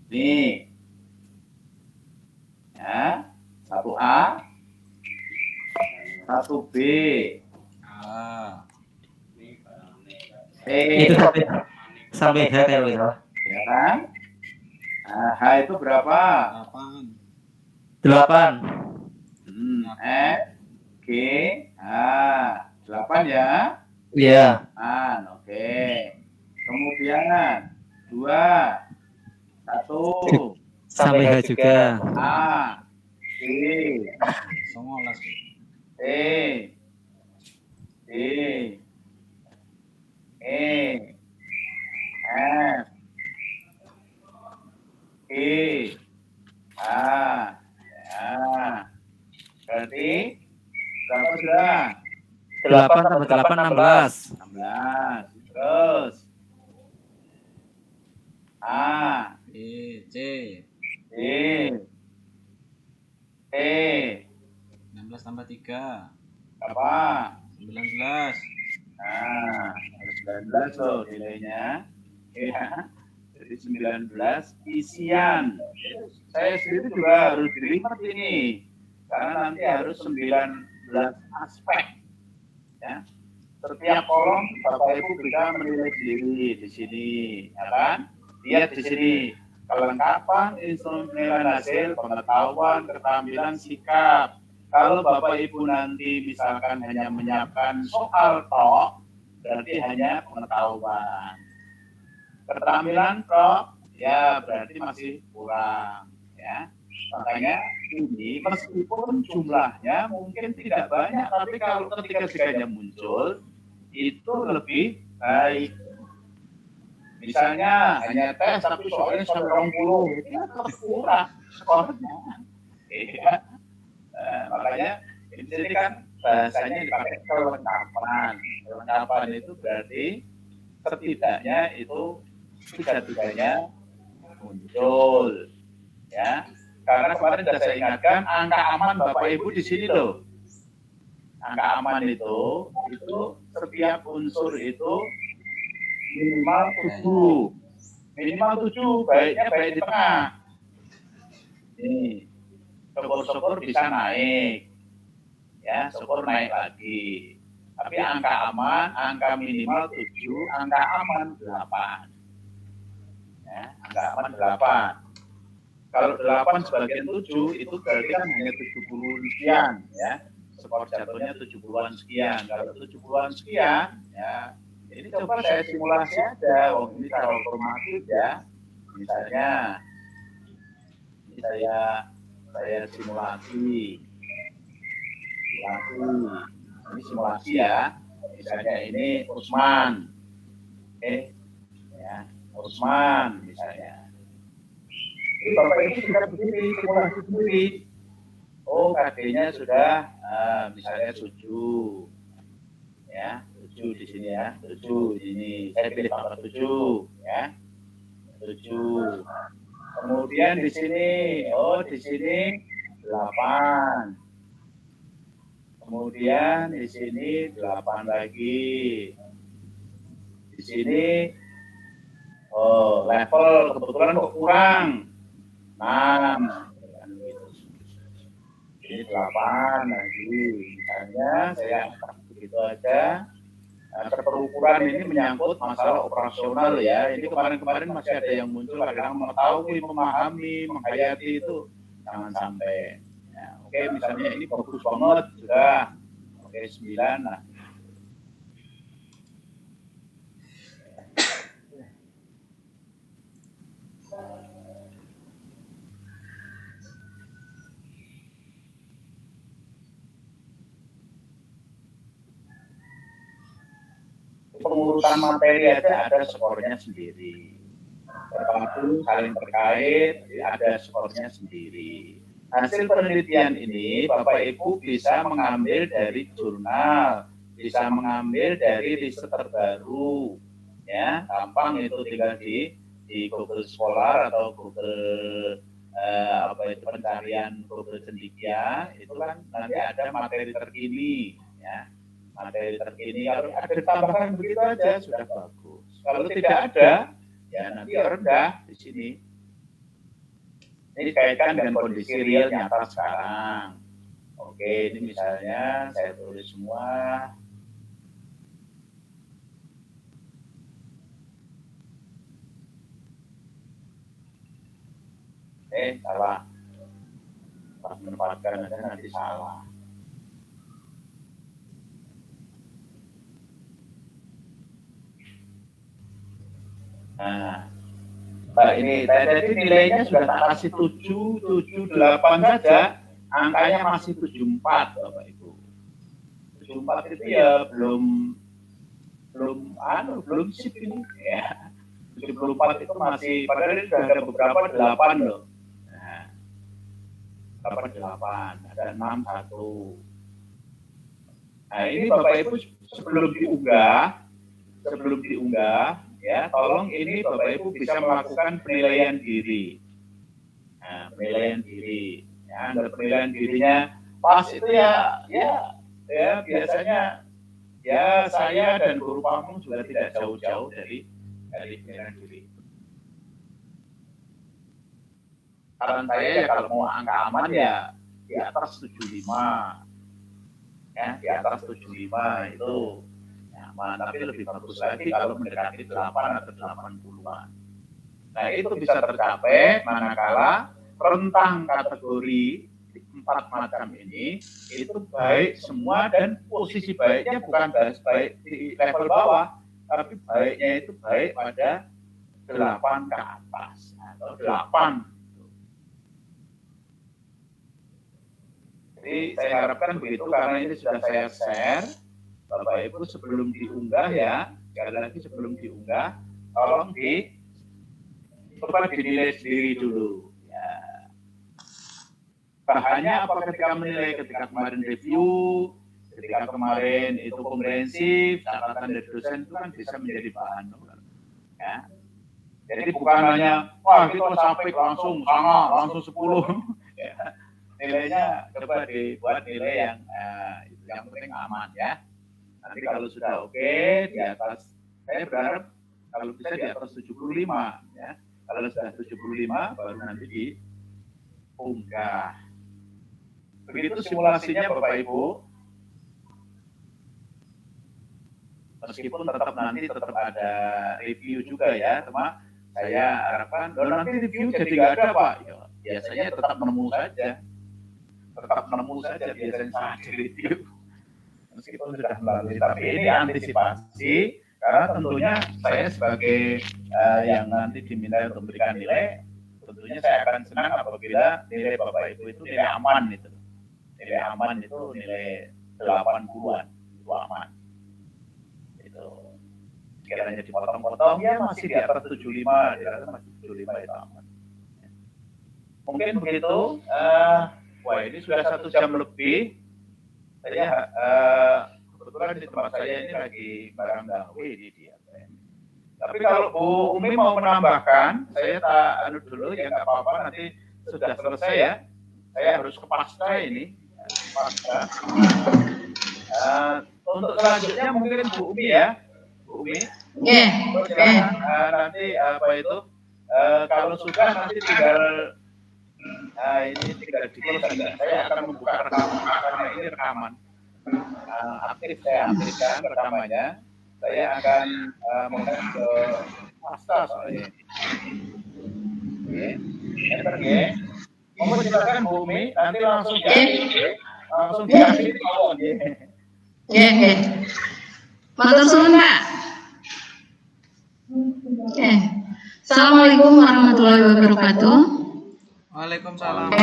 Nih. Ya, 1A. 1B. Itu sampai H kalau gitu. Ya kan? Nah, H itu berapa? 8. F, G, H. 8 ya? Iya. Oke. Kemudian 2, 1. Sampai H juga. A, B, E, D, E, F, E, H. Ya. Berarti berapa sudah? 8 tambah 8, 16. 16. Terus A, B, C, D, E. 16 tambah 3. Berapa? 19. Nah, 19 loh nilainya. Ya. Jadi 19 isian. Saya sendiri juga harus dilihat ini. Karena nanti harus 19 aspek. Ya. Setiap kolom Bapak Ibu bisa menilai sendiri di sini, ya kan? Lihat di sini kelengkapan instrumen penilaian hasil, pengetahuan, keterampilan, sikap. Kalau Bapak Ibu nanti misalkan hanya menyiapkan soal tok, berarti hanya pengetahuan. Keterampilan tok, ya berarti masih kurang, ya. Makanya ini meskipun jumlahnya mungkin tidak banyak, tapi kalau ketika muncul itu lebih baik. Misalnya hanya tes tapi soalnya 20, itu kurang skornya. Iya. Makanya di sini kan bahasanya dipakai kelengkapan. Kelengkapan itu berarti setidaknya itu tiga-tiganya muncul, ya. Karena kemarin sudah saya ingatkan angka aman Bapak Ibu di sini loh. Angka aman itu setiap unsur itu minimal 7. Minimal 7, baiknya baik di tengah. Ini syukur-syukur bisa naik. Ya, syukur naik lagi. Tapi angka aman, angka minimal 7, angka aman 8. Ya, angka aman 8. Kalau 8 sebagian 7 itu berarti kan hanya 70 sekian, ya. Skor jatuhnya 70-an sekian. Kalau 70-an sekian, ya. Ini coba saya simulasi aja. Oh, ini cara otomatis ya. Misalnya ini saya simulasi. Ini simulasi ya. Misalnya ini Usman. Ya, Usman misalnya. Jadi Bapak Ibu bisa begini, simulasi sendiri. Oh, KD-nya sudah misalnya 7. Ya, 7 di sini ya. 7 di sini. Saya pilih angka 7 ya. 7. Kemudian di sini, di sini 8. Kemudian di sini 8 lagi. Di sini level kebetulan kok kurang. 6. Ini 8 lagi. Misalnya saya angkat begitu aja. Keterukuran ini menyangkut masalah operasional ya. Ini kemarin-kemarin masih ada yang muncul kadang mengetahui, memahami, menghayati itu jangan sampai. Ya, oke, misalnya ini bagus banget sudah. Oke, 9 lah. Pengurusan materi aja ada skornya sendiri. Berapapun saling terkait ada skornya sendiri. Hasil penelitian ini Bapak Ibu bisa mengambil dari jurnal, bisa mengambil dari riset terbaru, ya gampang itu tinggal di Google Scholar atau Google pencarian Google Cendekia itu kan nanti ada materi terkini, ya. Materi terkini kalau ada ditambahkan begitu aja sudah bagus. Kalau tidak ada, ya nanti rendah di sini. Ini kaitkan dengan kondisi real nyata sekarang. Oke, ini misalnya saya tulis semua. Salah. Pas menempatkan aja nanti salah. Nah, ini tadi nilainya sudah tak kasih 7, 8 saja, angkanya masih 74 Bapak Ibu. 74 itu ya belum sip ini ya. 74 itu masih, padahal ini sudah ada beberapa 8 loh. Nah, 8, ada 6, 1. Nah, ini Bapak Ibu sebelum diunggah, ya, tolong ini Bapak Ibu bisa melakukan penilaian diri. Nah, penilaian diri. Ya, penilaian dirinya pas itu ya biasanya ya saya dan guru pamong juga tidak jauh-jauh dari dari penilaian diri. Saran saya ya kalau mau angka aman ya di atas 75, ya di atas 75 itu nyaman. Tapi lebih bagus lagi kalau mendekati 8 atau 80-an. Nah itu bisa tercapai manakala rentang kategori 4 macam ini itu baik semua, dan posisi baiknya bukan baik di level bawah, tapi baiknya itu baik pada 8 ke atas atau 8. Jadi saya harapkan begitu, karena ini sudah saya share. Bapak Ibu sebelum diunggah ya, sekali lagi sebelum diunggah, tolong coba dinilai sendiri dulu. Ya. Bahannya apa ketika menilai, ketika kemarin review, ketika kemarin itu komprehensif, catatan dari dosen itu kan bisa menjadi bahan. Ya. Jadi bukan hanya, wah kita sampai langsung sama, langsung 10. Ya. Nilainya coba dibuat nilai yang penting aman ya. Nanti kalau sudah oke, di atas, saya berharap kalau bisa di atas 75 ya. Kalau sudah 75 baru nanti diunggah. Begitu simulasinya Bapak Ibu. Meskipun tetap ada review juga ya, cuma saya harapkan nanti review jadi nggak ada Pak. Ya, biasanya tetap menemu saja. Biasanya saja review. Meskipun sudah melalui, tapi ini antisipasi, karena tentunya saya sebagai yang nanti diminta untuk memberikan nilai, tentunya saya akan senang apabila nilai Bapak Ibu itu nilai aman itu. Nilai aman itu nilai 80-an, itu aman. Itu sekiranya dipotong-potong ya masih di atas 75, di atas masih 75 itu aman. Mungkin begitu. Wah ini sudah 1 jam lebih. Saya kebetulan di tempat saya ini lagi barang gawe di dia. Tapi kalau Bu Umi mau menambahkan, saya tak dulu ya, nggak apa-apa, nanti sudah selesai ya. Saya harus ke pasca ini. Untuk selanjutnya mungkin Bu Umi ya, Bu Umi. Nanti apa itu? Kalau sudah nanti tinggal di close saja. Saya akan membuka rekaman karena ini rekaman. Aktif saya aktifkan rekamannya. Saya akan menghadap ke pasca soalnya. Oke. Oke. Mau silakan Bu Umi, nanti langsung diakhiri. Oke. Matur suwun, Pak. Oke. Assalamualaikum warahmatullahi wabarakatuh. Waalaikumsalam.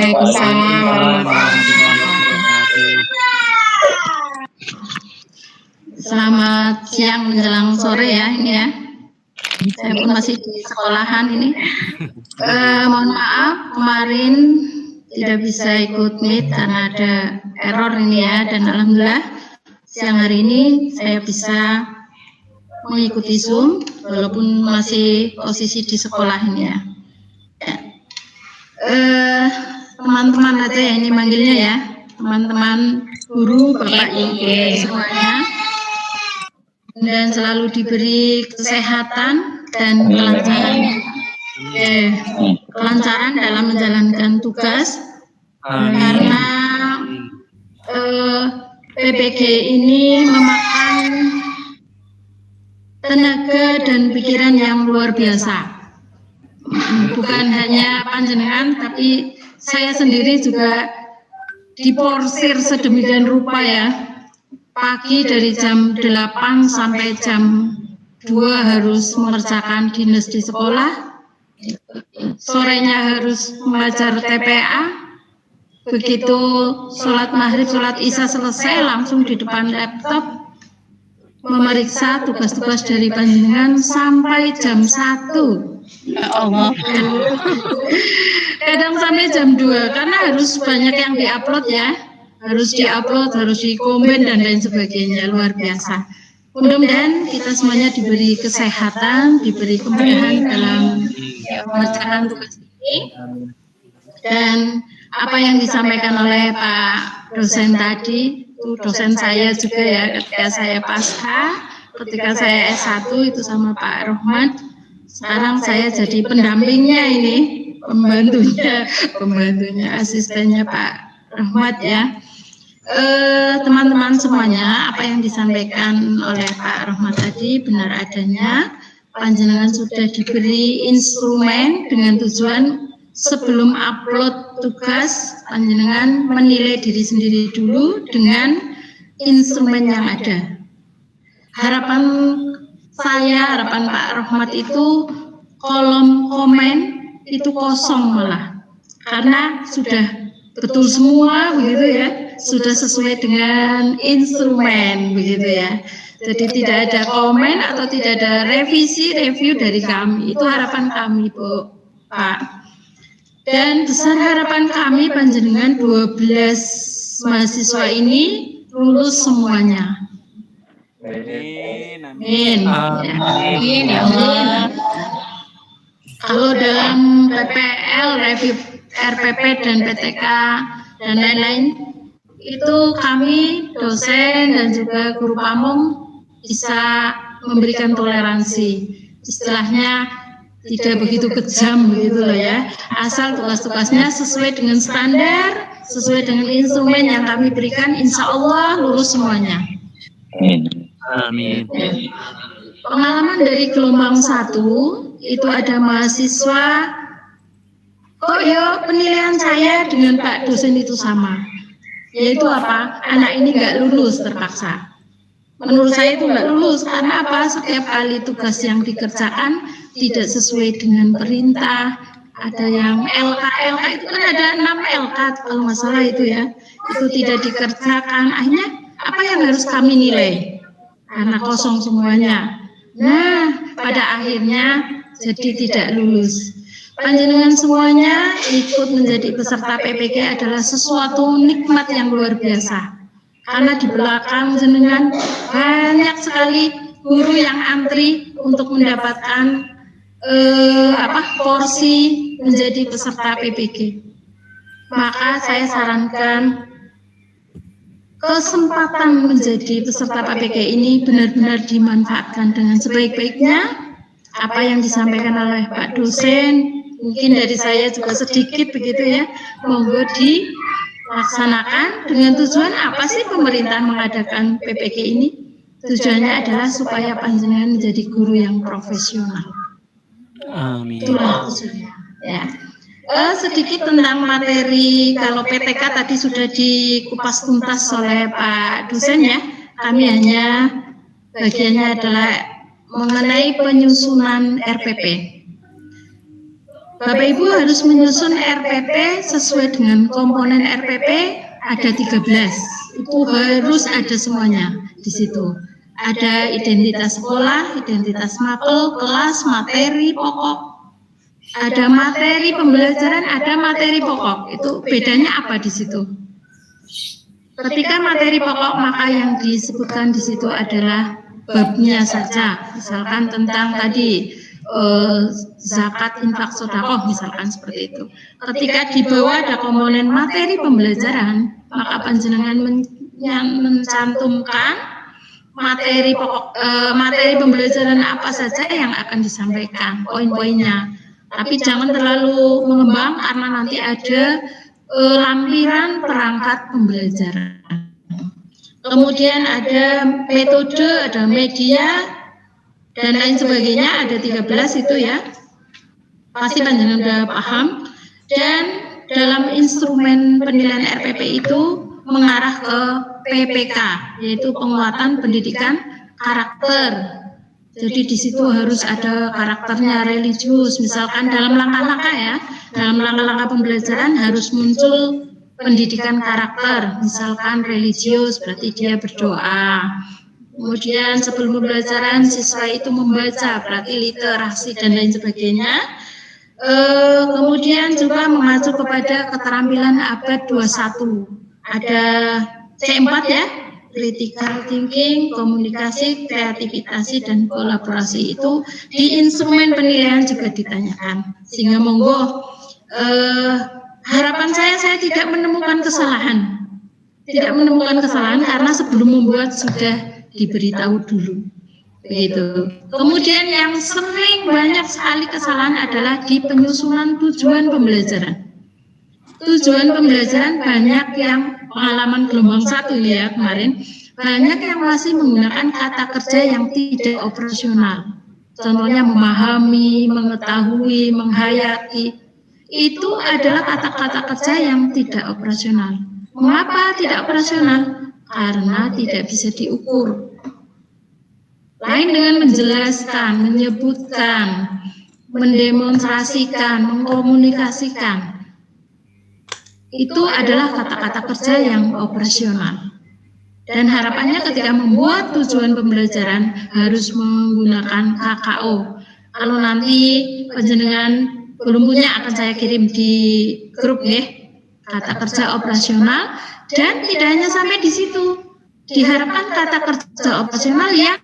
Selamat siang menjelang sore ya ini ya. Saya pun masih di sekolahan ini. Mohon maaf kemarin tidak bisa ikut meet karena ada error ini ya, dan alhamdulillah siang hari ini saya bisa mengikuti Zoom walaupun masih posisi di sekolah ini ya. Teman-teman aja ya ini manggilnya ya, teman-teman guru, Bapak Ibu semuanya, dan selalu diberi kesehatan dan kelancaran dalam menjalankan tugas. Karena PPG ini memakan tenaga dan pikiran yang luar biasa. Bukan hanya panjenengan, tapi saya sendiri juga diporsir sedemikian rupa ya. Pagi dari jam 8 sampai jam 2 harus mengerjakan dinas di sekolah. Sorenya harus mengajar TPA. Begitu sholat maghrib, sholat isya selesai, langsung di depan laptop memeriksa tugas-tugas dari panjenengan sampai jam 1. Ya Allah. Kadang sampai jam 2 karena harus banyak yang diupload ya. Harus diupload, harus dikomen dan lain sebagainya, luar biasa. Mudah-mudahan kita semuanya diberi kesehatan, diberi kemudahan dalam mengerjakan tugas ini. Dan apa yang disampaikan oleh Pak dosen tadi, itu dosen saya juga ya ketika saya pasca, ketika saya S1 itu sama Pak Rohmat, Sekarang saya jadi pendampingnya ini, pembantunya, asistennya Pak Rahmat ya. Teman-teman semuanya, apa yang disampaikan oleh Pak Rahmat tadi benar adanya. Panjenengan sudah diberi instrumen dengan tujuan sebelum upload tugas, panjenengan menilai diri sendiri dulu dengan instrumen yang ada. Harapan saya, harapan Pak Rahmat itu kolom komen itu kosong malah, karena sudah betul semua begitu ya, sudah sesuai dengan instrumen begitu ya. Jadi tidak ada komen atau tidak ada review dari kami. Itu harapan kami Bu, Pak. Dan besar harapan kami panjenengan 12 mahasiswa ini lulus semuanya. Amin. Amin. Amin ya Allah. Kalau dalam PPL, review RPP dan PTK dan lain-lain, itu kami dosen dan juga guru pamong bisa memberikan toleransi. Istilahnya tidak begitu kejam begitu loh ya. Asal tugas-tugasnya sesuai dengan standar, sesuai dengan instrumen yang kami berikan, insya Allah lulus semuanya. Amin. Pengalaman dari gelombang 1 itu ada mahasiswa, kok ya penilaian saya dengan Pak dosen itu sama. Yaitu apa? Anak ini nggak lulus terpaksa. Menurut saya itu nggak lulus karena apa? Setiap kali tugas yang dikerjakan tidak sesuai dengan perintah. Ada yang LK itu kan ada 6 LK kalau nggak salah itu ya. Itu tidak dikerjakan. Akhirnya apa yang harus kami nilai? Karena kosong semuanya. Nah, pada akhirnya jadi tidak lulus. Panjenengan semuanya ikut menjadi peserta PPK adalah sesuatu nikmat yang luar biasa. Karena di belakang jenengan banyak sekali guru yang antri untuk mendapatkan porsi menjadi peserta PPK. Maka saya sarankan kesempatan menjadi peserta PPK ini benar-benar dimanfaatkan dengan sebaik-baiknya. Apa yang disampaikan oleh Pak dosen, mungkin dari saya juga sedikit begitu ya, monggo dilaksanakan dengan tujuan apa sih pemerintah mengadakan PPK ini? Tujuannya adalah supaya panjenengan menjadi guru yang profesional. Amin. Itulah tujuannya. Ya. Sedikit tentang materi, kalau PTK tadi sudah dikupas tuntas oleh Pak dosen ya. Kami hanya bagiannya adalah mengenai penyusunan RPP. Bapak Ibu harus menyusun RPP sesuai dengan komponen RPP ada 13. Itu harus ada semuanya di situ. Ada identitas sekolah, identitas mapel, kelas, materi pokok. Ada materi pembelajaran, ada materi pokok. Itu bedanya apa di situ? Ketika materi pokok, maka yang disebutkan di situ adalah babnya saja. Misalkan tentang tadi zakat, infak, sedekah misalkan seperti itu. Ketika di bawah ada komponen materi pembelajaran, maka panjenengan mencantumkan materi pokok, materi pembelajaran apa saja yang akan disampaikan, poin-poinnya. Tapi jangan terlalu mengembang karena nanti ada lampiran perangkat pembelajaran. Kemudian ada metode, ada media, dan lain sebagainya, ada 13 itu ya. Pasti panjenengan sudah paham. Dan dalam instrumen penilaian RPP itu mengarah ke PPK, yaitu penguatan pendidikan karakter. Jadi di situ harus ada karakternya religius, misalkan dalam langkah-langkah ya, dalam langkah-langkah pembelajaran harus muncul pendidikan karakter, misalkan religius berarti dia berdoa. Kemudian sebelum pembelajaran siswa itu membaca, berarti literasi dan lain sebagainya. Kemudian juga mengacu kepada keterampilan abad 21. Ada C4 ya, critical thinking, komunikasi, kreativitas dan kolaborasi itu di instrumen penilaian juga ditanyakan. Sehingga monggo harapan saya tidak menemukan kesalahan. Tidak menemukan kesalahan karena sebelum membuat sudah diberitahu dulu. Begitu. Kemudian yang sering banyak sekali kesalahan adalah di penyusunan tujuan pembelajaran. Tujuan pembelajaran banyak yang pengalaman gelombang 1 ini ya kemarin, banyak yang masih menggunakan kata kerja yang tidak operasional. Contohnya memahami, mengetahui, menghayati. Itu adalah kata-kata kerja yang tidak operasional. Mengapa tidak operasional? Karena tidak bisa diukur. Lain dengan menjelaskan, menyebutkan, mendemonstrasikan, mengkomunikasikan. Itu adalah kata-kata kerja yang operasional. Dan harapannya ketika membuat tujuan pembelajaran harus menggunakan KKO. Kalau nanti penjenengan belum punya akan saya kirim di grup ya, kata kerja operasional. Dan tidak hanya sampai di situ, diharapkan kata kerja operasional yang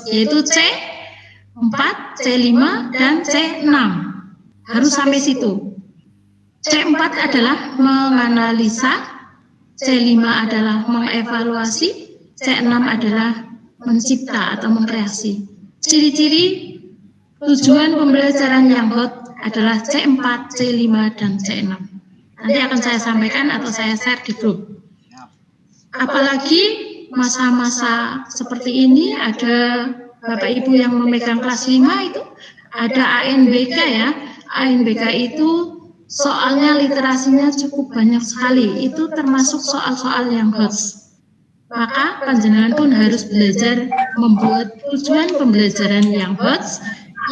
yaitu C4, C5, dan C6 harus sampai situ. C4 adalah menganalisa, C5 adalah mengevaluasi, C6 adalah mencipta atau mengkreasi. Ciri-ciri tujuan pembelajaran yang hot adalah C4, C5, dan C6. Nanti akan saya sampaikan atau saya share di grup. Apalagi masa-masa seperti ini ada Bapak Ibu yang memegang kelas 5 itu ada ANBK ya. ANBK itu soalnya literasinya cukup banyak sekali. Itu termasuk soal-soal yang hot. Maka panjenengan pun harus belajar membuat tujuan pembelajaran yang hot,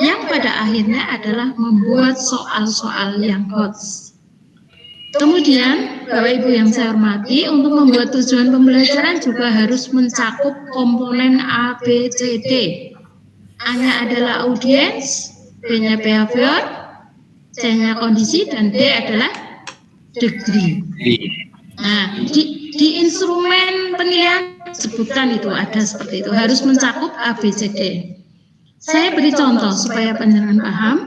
yang pada akhirnya adalah membuat soal-soal yang hot. Kemudian, Bapak Ibu yang saya hormati, untuk membuat tujuan pembelajaran juga harus mencakup komponen A, B, C, D. A-nya adalah audience, B-nya behavior, C-nya kondisi, dan D adalah degree. Nah, di instrumen penilaian sebutkan itu ada seperti itu, harus mencakup A, B, C, D. Saya beri contoh supaya panjenengan paham.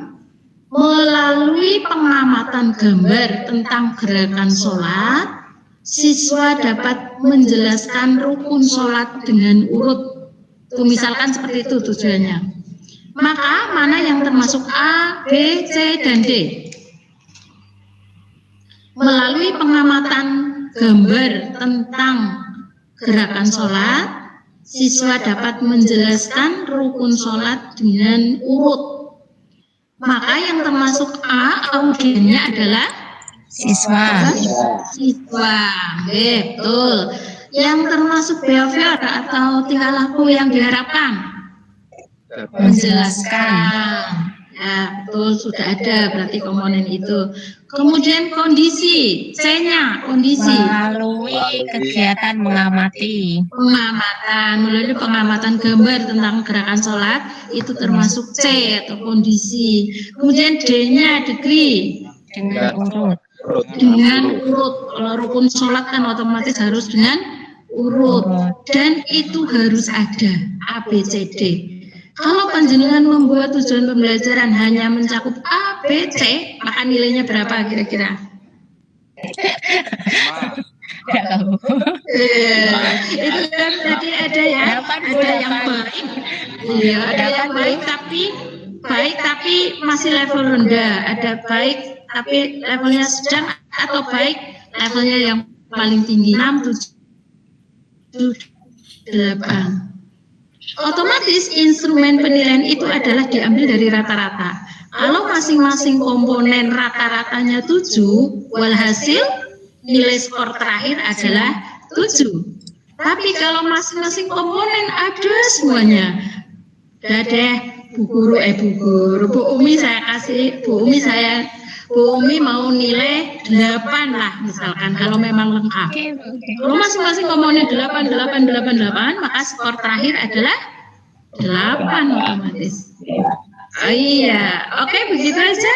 Melalui pengamatan gambar tentang gerakan sholat, siswa dapat menjelaskan rukun sholat dengan urut. Itu misalkan seperti itu tujuannya. Maka mana yang termasuk A, B, C, dan D? Melalui pengamatan gambar tentang gerakan sholat, siswa dapat menjelaskan rukun sholat dengan urut. Maka yang termasuk A, audiennya adalah siswa. Siswa, betul. Yang termasuk behavior atau tingkah laku yang diharapkan menjelaskan. Ya, betul, sudah ada berarti komponen itu. Kemudian kondisi, C-nya kondisi. Melalui kegiatan mengamati. Pengamatan, melalui pengamatan gambar tentang gerakan sholat, itu termasuk C atau kondisi. Kemudian D-nya degree. Dengan urut. Dengan urut. Kalau rukun sholat kan otomatis harus dengan urut. Dan itu harus ada A, B, C, D. Kalau panjenengan membuat tujuan pembelajaran hanya mencakup A, B, C, maka nilainya berapa kira-kira? Itu kan tadi ada yang baik, iya, ada yang baik tapi masih level rendah, ada baik tapi levelnya sedang atau baik levelnya yang paling tinggi 6, 7, 8. Otomatis instrumen penilaian itu adalah diambil dari rata-rata. Kalau masing-masing komponen rata-ratanya 7, walhasil nilai skor terakhir adalah 7. Tapi kalau masing-masing komponen ada semuanya, dadah Bu Guru, Bu Umi saya kasih, Bu Umi mau nilai 8 lah misalkan kalau memang lengkap. Kalau masing-masing komponen 8, maka skor terakhir adalah 8 otomatis. Oh iya, oke begitu aja.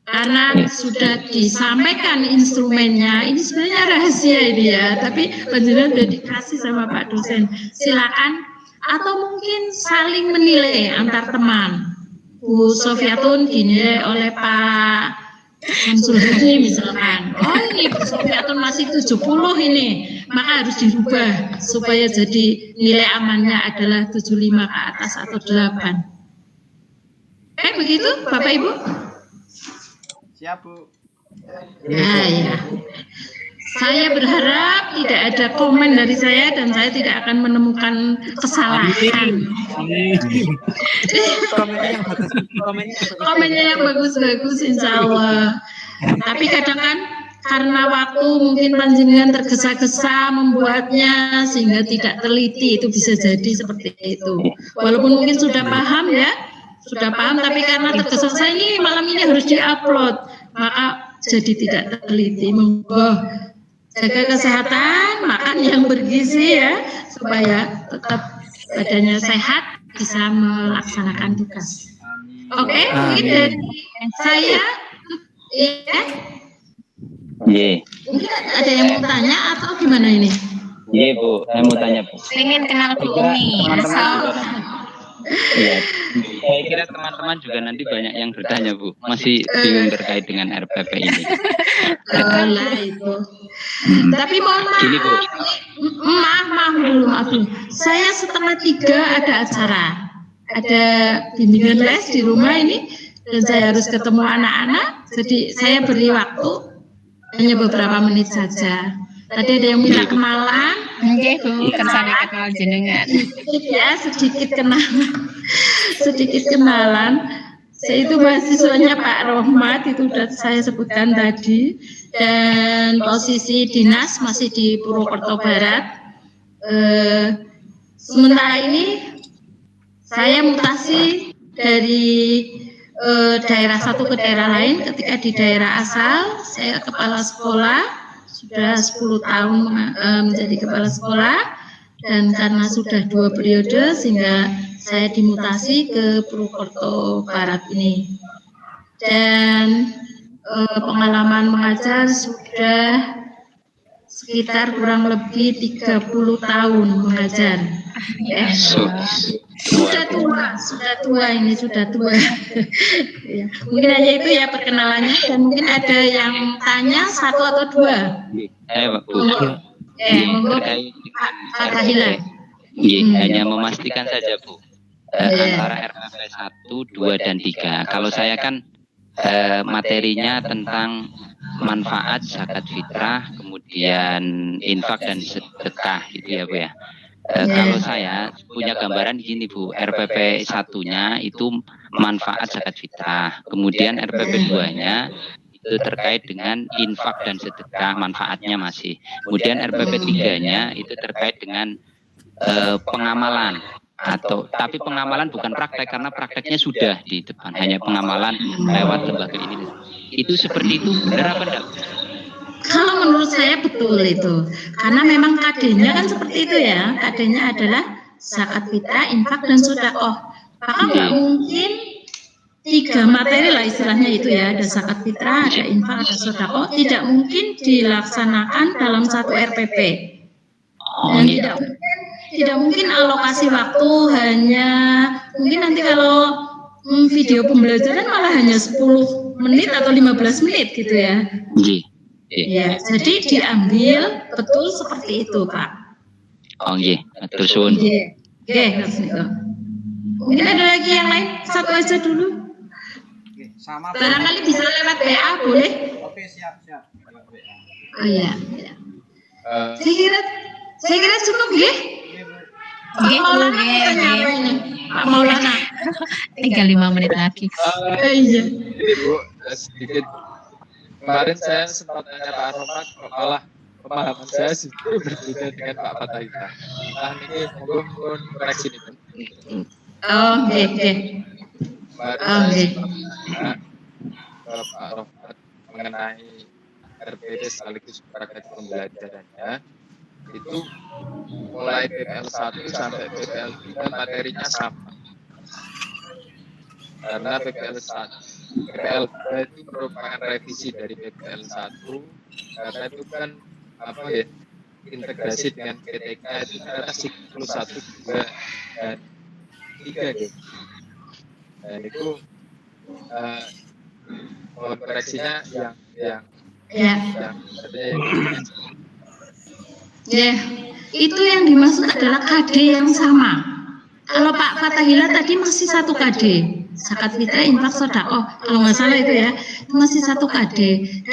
Karena sudah disampaikan instrumennya, ini sebenarnya rahasia ini ya, tapi panjenengan sudah dikasih sama Pak dosen. Silakan atau mungkin saling menilai antar teman. Bu Sofiatun dinilai oleh Pak Samsul Hadi misalkan. Oh ini Bu Sofiatun masih 70 ini. maka harus dirubah supaya jadi nilai amannya adalah 75 ke atas atau 8. Begitu Bapak Ibu? Siap Bu. Nah, ya. Saya berharap tidak ada komen dari saya dan saya tidak akan menemukan kesalahan. Komennya yang bagus-bagus insya Allah. Tapi kadang kan karena waktu mungkin panjenengan tergesa-gesa membuatnya sehingga tidak teliti, itu bisa jadi seperti itu. Walaupun mungkin sudah paham ya, sudah paham tapi karena tergesa-gesa ini malam ini harus diupload, maka jadi tidak teliti. Monggo jaga kesehatan, makan yang bergizi ya, supaya tetap badannya sehat, bisa melaksanakan tugas. Oke, mungkin dari saya, ya. Mungkin ada yang mau tanya atau gimana ini? Iya Bu, saya mau tanya Bu. Pengen kenal Bu Umi. Iya, saya kira teman-teman juga nanti banyak yang bertanya Bu, masih bingung terkait dengan RPP ini. Lah itu. Tapi mohon maaf dulu aku. Saya 2:30 ada acara, ada bimbingan les di rumah ini, dan saya harus ketemu anak-anak. Jadi saya beri waktu hanya beberapa menit saja. Tadi ada yang minta kenalan. Nggih Bu, kersane kenal jenengan. Ya, sedikit kenalan. Saya itu mahasiswanya Pak Rohmat, itu sudah saya sebutkan tadi. Dan posisi dinas masih di Purwokerto Barat. Sementara ini saya mutasi dari daerah satu ke daerah lain. Ketika di daerah asal, saya kepala sekolah. Sudah 10 tahun menjadi kepala sekolah, dan karena sudah 2 periode sehingga saya dimutasi ke Purwokerto Barat ini. Dan pengalaman mengajar sudah sekitar kurang lebih 30 tahun mengajar. Sudah tua ini, sudah tua. Ya, mungkin hanya itu ya perkenalannya, dan mungkin ada yang tanya 1 atau 2. Monggo Pak Kahila. Hanya memastikan saja Bu, antara RPP 1, 2, dan 3. Kalau saya kan materinya tentang manfaat zakat fitrah, kemudian infak dan sedekah gitu ya Bu ya. Kalau saya punya gambaran di sini Bu, RPP 1-nya itu manfaat zakat fitrah, kemudian RPP 2-nya itu terkait dengan infak dan sedekah, manfaatnya masih. Kemudian RPP 3-nya itu terkait dengan pengamalan, tapi pengamalan bukan praktek, karena prakteknya sudah di depan, hanya pengamalan lewat lembaga ini. Itu seperti itu, benar apa enggak? Kalau menurut saya betul itu, karena memang KD-nya kan seperti itu ya. KD-nya adalah zakat fitrah, infak, dan sedekah. Maka nggak mungkin 3 materi lah istilahnya itu ya, ada zakat fitrah, ada infak, ada sedekah, tidak mungkin dilaksanakan dalam satu RPP. Dan tidak mungkin alokasi waktu hanya, mungkin nanti kalau video pembelajaran malah hanya 10 menit atau 15 menit gitu ya. Ya, jadi diambil betul seperti itu, Pak. Oh nggih, matur suwun. Nggih, mungkin ada lagi yang lain, satu aja dulu. Sama. Barangkali bisa lewat WA, boleh? Oke, siap. Oh iya. Saya kira cukup nggih. Pak Maulana tanya apa ini? Pak Maulana. Tinggal 5 menit lagi. Iya. Ini Bu, sedikit. Kemarin saya sempat tanya Pak Rohmat, malah pemahaman saya justru berbeda dengan Pak Fatahita. Nah, ini mohon koreksi nih. Oh, oke. Kemarin saya Pak Rohmat mengenai RPP sekaligus paket pembelajarannya, itu mulai PPL 1 sampai PPL 3 materinya sama. Karena PPL 2 itu merupakan revisi dari PPL 1, karena itu kan integrasi dengan PTK itu karena siklus 1, 2, dan 3 gitu. Dan itu koreksinya yang Ya, itu yang dimaksud adalah KD yang sama. Kalau Pak Fatahila tadi masih 1 KD, zakat fitrah, infak, sedekah, kalau nggak salah itu ya, masih 1 KD.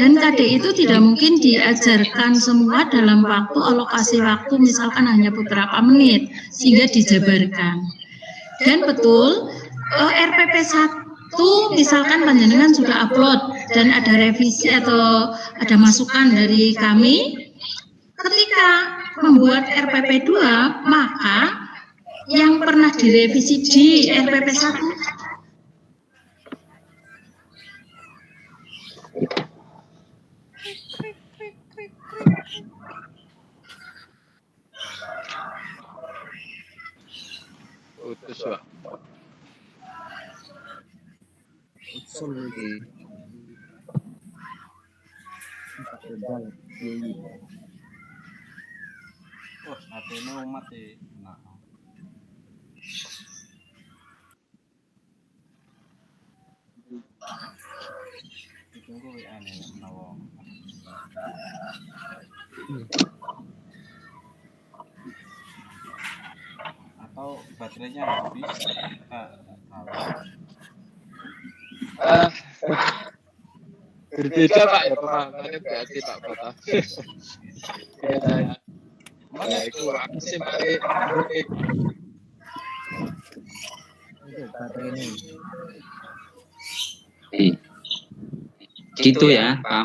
Dan KD itu tidak mungkin diajarkan semua dalam waktu alokasi waktu, misalkan hanya beberapa menit, sehingga dijabarkan. Dan betul, RPP 1 misalkan panjenengan sudah upload dan ada revisi atau ada masukan dari kami, ketika membuat RPP 2, maka yang pernah direvisi di RPP 1 Putus, Pak. Oh, HP-nya mati. Nah. Ditunggu WA nih menawa. Atau baterainya habis. Berbeda Pak ya pemahamannya berarti Pak Fatah. Ya itu aku sih mari Gitu ya Pak.